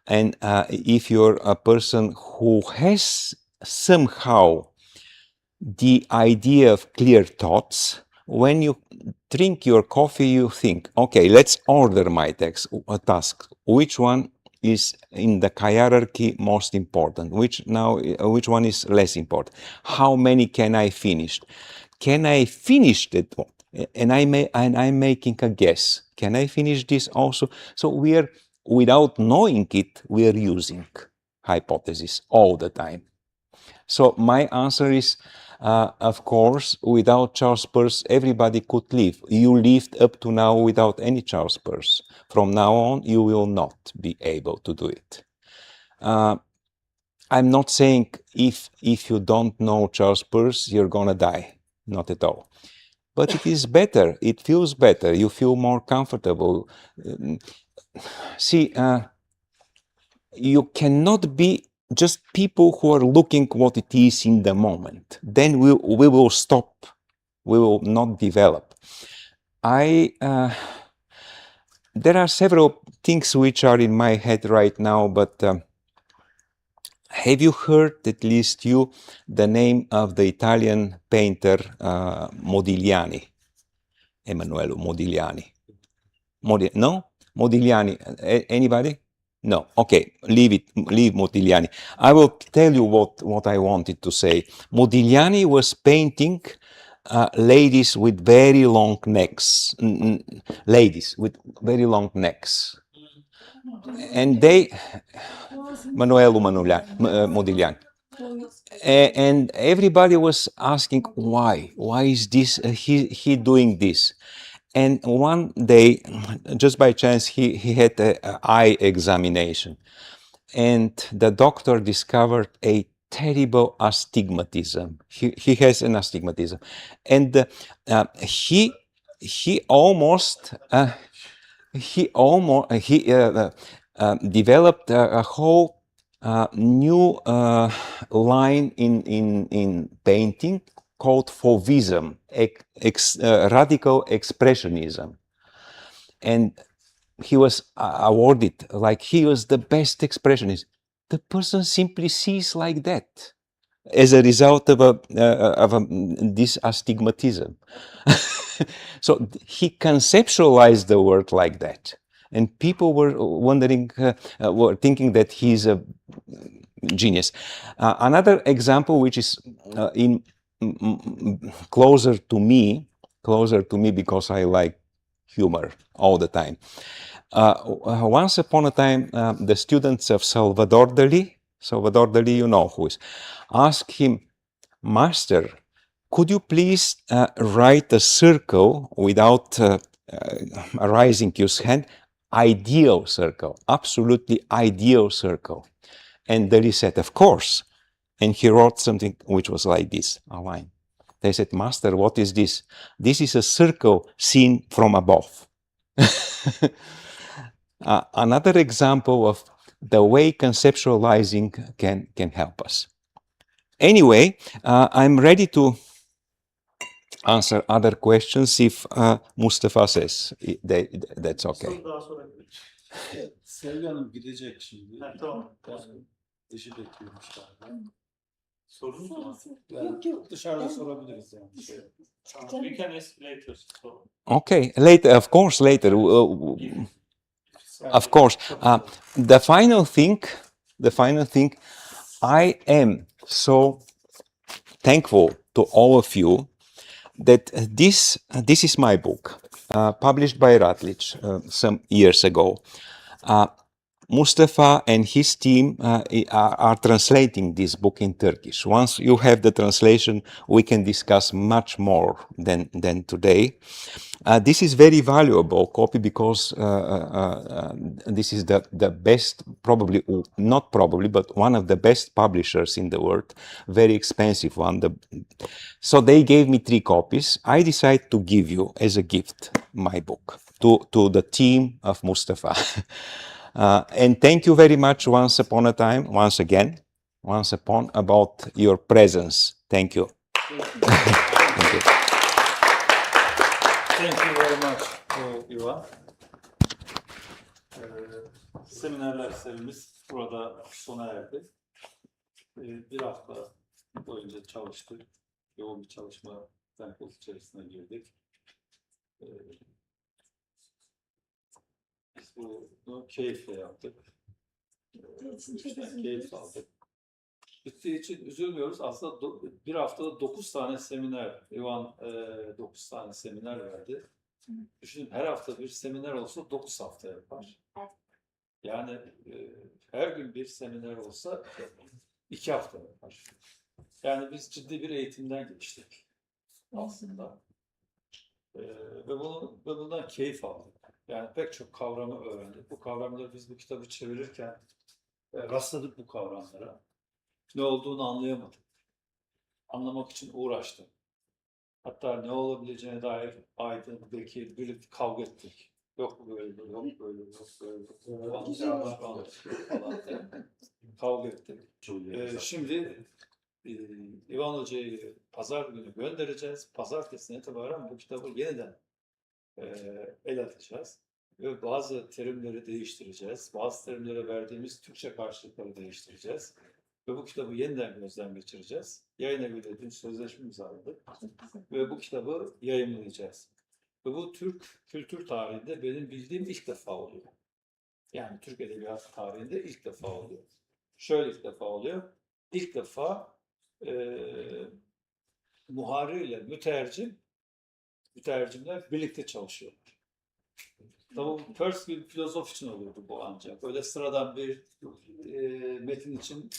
Speaker 2: And if you're a person who has somehow the idea of clear thoughts, when you drink your coffee, you think, okay, let's order my task. Which one is in the hierarchy most important? Which one is less important? How many can I finish? Can I finish that one? And I'm making a guess. Can I finish this also? So without knowing it, we are using hypothesis all the time. So my answer is, of course, without Charles Peirce, everybody could live. You lived up to now without any Charles Peirce. From now on, you will not be able to do it. I'm not saying if you don't know Charles Peirce, you're gonna die. Not at all. But it is better. It feels better. You feel more comfortable. See, you cannot be just people who are looking what it is in the moment. Then we will stop. We will not develop. There are several things which are in my head right now, but have you heard, at least you, the name of the Italian painter Modigliani? Emanuele Modigliani. No? Modigliani. Anybody? No. Okay, leave Modigliani. I will tell you what I wanted to say. Modigliani was painting ladies with very long necks. Ladies with very long necks. And they... Modigliani. And everybody was asking why is this he doing this. And one day, just by chance, he had an eye examination, and the doctor discovered a terrible astigmatism. He has an astigmatism, and he almost developed a whole new line in painting called Fauvism, radical expressionism. And he was awarded, like he was the best expressionist. The person simply sees like that as a result of this astigmatism. So he conceptualized the world like that. And people were wondering, were thinking that he's a genius. Another example, which is closer to me because I like humor all the time. Once upon a time, the students of Salvador Dali, you know who is, asked him, "Master, could you please write a circle without raising your hand? Ideal circle, absolutely ideal circle." And Dali said, "Of course." And he wrote something which was like this, a line. They said, "Master, what is this?" "This is a circle seen from above." Another example of the way conceptualizing can help us. Anyway, I'm ready to answer other questions if Mustafa says that's okay.
Speaker 3: Soru daha sorabilir.
Speaker 1: Sevgi Hanım gidecek şimdi.
Speaker 3: Ha, tamam.
Speaker 1: Yani eşi bekliyormuş galiba.
Speaker 3: Sorunuz mu?
Speaker 1: Yani dışarıda sorabiliriz yani.
Speaker 3: Tamam. We can ask later. So.
Speaker 2: Okay, later, of course, later. Of course. The final thing, I am so thankful to all of you that this is my book, published by Routledge some years ago. Mustafa and his team are translating this book in Turkish. Once you have the translation, we can discuss much more than today. This is very valuable copy because this is the best, probably, not probably, but one of the best publishers in the world, very expensive one. So they gave me 3 copies. I decided to give you as a gift my book to the team of Mustafa. And thank you very much once upon, about your presence. Thank you. Thank you.
Speaker 1: Thank you very much, Ivan. Seminerler serimiz burada sona erdi. Bir hafta boyunca çalıştık. Yoğun bir çalışma temposu içerisine girdik. Biz bunu keyifle yaptık. Keyif aldık. Bittiği için üzülmüyoruz. Aslında bir haftada 9 tane seminer, Ivan 9 tane seminer verdi. Düşünün, her hafta bir seminer olsa 9 hafta yapar. Yani her gün bir seminer olsa 2 hafta yapar. Yani biz ciddi bir eğitimden geçtik aslında. Ve bundan keyif aldık. Yani pek çok kavramı öğrendik. Bu kavramları biz bu kitabı çevirirken rastladık bu kavramlara. Ne olduğunu anlayamadık. Anlamak için uğraştık. Hatta ne olabileceğine dair Aydın, Bekir, birlikte kavga ettik. Yok böyle, yok böyle, yok böyle. Antrenman falan diye kavga ettik. Şimdi İvan Hoca'yı pazar günü göndereceğiz. Pazartesine itibaren bu kitabı yeniden el atacağız. Ve bazı terimleri değiştireceğiz. Bazı terimlere verdiğimiz Türkçe karşılıkları değiştireceğiz. Ve bu kitabı yeniden gözden geçireceğiz. Yayın eviyle dün sözleşme imzaladık. Ve bu kitabı yayımlayacağız. Ve bu Türk kültür tarihinde benim bildiğim ilk defa oluyor. Yani Türk Edebiyatı tarihinde ilk defa oluyor. Şöyle ilk defa oluyor. İlk defa muharrir ile mütercimler birlikte çalışıyorlar. Tabii Peirce bir filozof için oluyordu bu ancak. Öyle sıradan bir metin için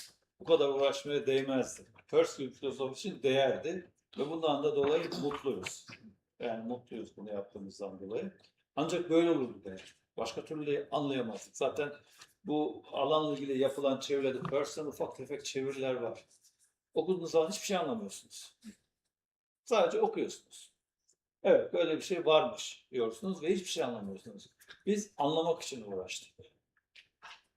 Speaker 1: bu kadar uğraşmaya değmezdi. Peirce bir filozof için değerdi ve bundan da dolayı mutluyuz. Yani mutluyuz bunu yaptığımızdan dolayı. Ancak böyle olurdu belki. Başka türlü anlayamazdık. Zaten bu alanla ilgili yapılan çevirilerde Peirce'den ufak tefek çeviriler var. Okuduğunuz zaman hiçbir şey anlamıyorsunuz. Sadece okuyorsunuz. Evet, böyle bir şey varmış diyorsunuz ve hiçbir şey anlamıyorsunuz. Biz anlamak için uğraştık.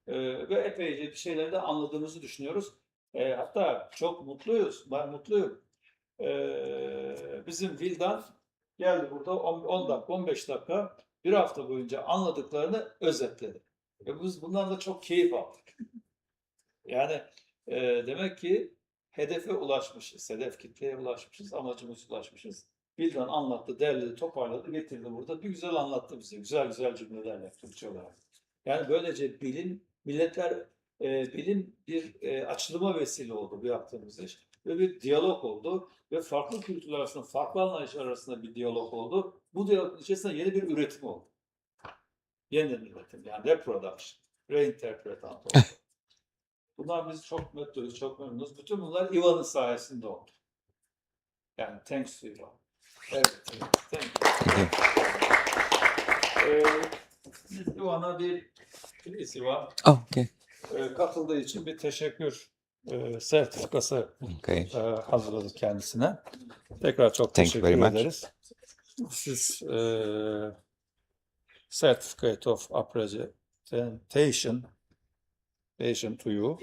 Speaker 1: Ve epeyce bir şeyleri de anladığımızı düşünüyoruz. Hatta çok mutluyuz, ben mutluyum. Bizim Vildan geldi burada 10 dakika, 15 dakika bir hafta boyunca anladıklarını özetledi. Ve biz bundan da çok keyif aldık. Yani demek ki hedefe ulaşmışız, hedef kitleye ulaşmışız, amacımıza ulaşmışız. Vildan anlattı, derledi, toparladı, getirdi burada. Bir güzel anlattı bize, güzel güzel cümlelerle Türkçe olarak. Yani böylece bilim, milletler, bilim bir açılıma vesile oldu bu yaptığımız iş. Ve bir diyalog oldu ve farklı kültürler arasında, farklı anlayışlar arasında bir diyalog oldu. Bu diyalogun içerisinde yeni bir üretim oldu. Yeniden üretim, yani reproduction, reinterpretant oldu. Bunlar biz çok mutluyuz, çok memnunuz. Bütün bunlar Ivan'ın sayesinde oldu. Yani thanks to Ivan. Evet, thank you. Biz Ivan'a please Ivan,
Speaker 2: Okay.
Speaker 1: katıldığı için bir teşekkür sertifikası hazırladık kendisine. Tekrar çok
Speaker 2: Thank you very
Speaker 1: teşekkür
Speaker 2: much.
Speaker 1: ederiz. Siz Certificate of Appreciation to you.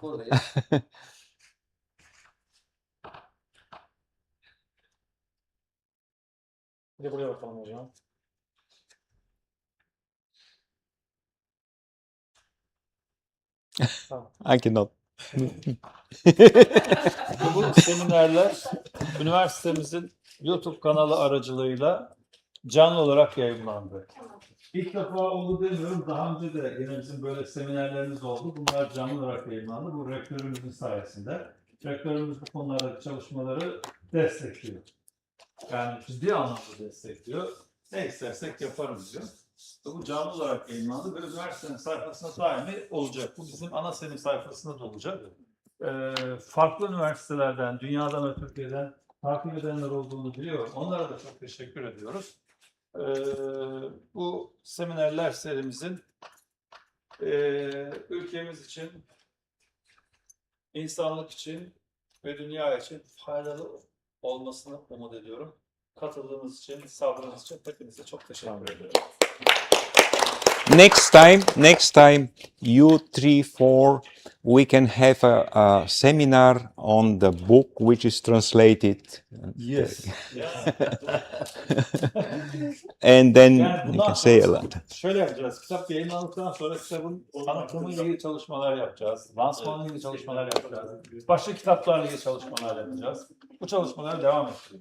Speaker 9: Buradayım.
Speaker 1: Bir de buraya bakalım hocam.
Speaker 2: I cannot.
Speaker 1: Bu seminerler üniversitemizin YouTube kanalı aracılığıyla canlı olarak yayınlandı. İlk defa oldu demiyorum, daha önce de yine bizim böyle seminerlerimiz oldu. Bunlar canlı olarak yayınlandı. Bu rektörümüzün sayesinde. Rektörümüz bu konulardaki çalışmaları destekliyor. Yani ciddi anlamda destekliyor. Ne istersek yaparız diyor. Bu canlı olarak yayınlandı ve üniversitenin sayfasında daimi olacak. Bu bizim ana senim sayfasında da olacak. Farklı üniversitelerden, dünyadan ve Türkiye'den takip edenler olduğunu biliyorum. Onlara da çok teşekkür ediyoruz. Bu seminerler serimizin ülkemiz için, insanlık için ve dünya için faydalı olmasını umut ediyorum. Katıldığınız için, sabrınız için hepinize çok teşekkür ederim.
Speaker 2: Next time, you 3-4, we can have a seminar on the book which is translated.
Speaker 1: Yes.
Speaker 2: And then
Speaker 1: Yani
Speaker 2: you can say a
Speaker 1: sonra
Speaker 2: lot.
Speaker 1: şöyle yapacağız. Kitap yayınlandıktan sonra kitabın tanıtımıyla ilgili çalışmalar yapacağız. Lansmanla ilgili çalışmalar yapacağız. Başka kitaplarla ilgili çalışmalar yapacağız. Bu çalışmaları devam ettireceğiz.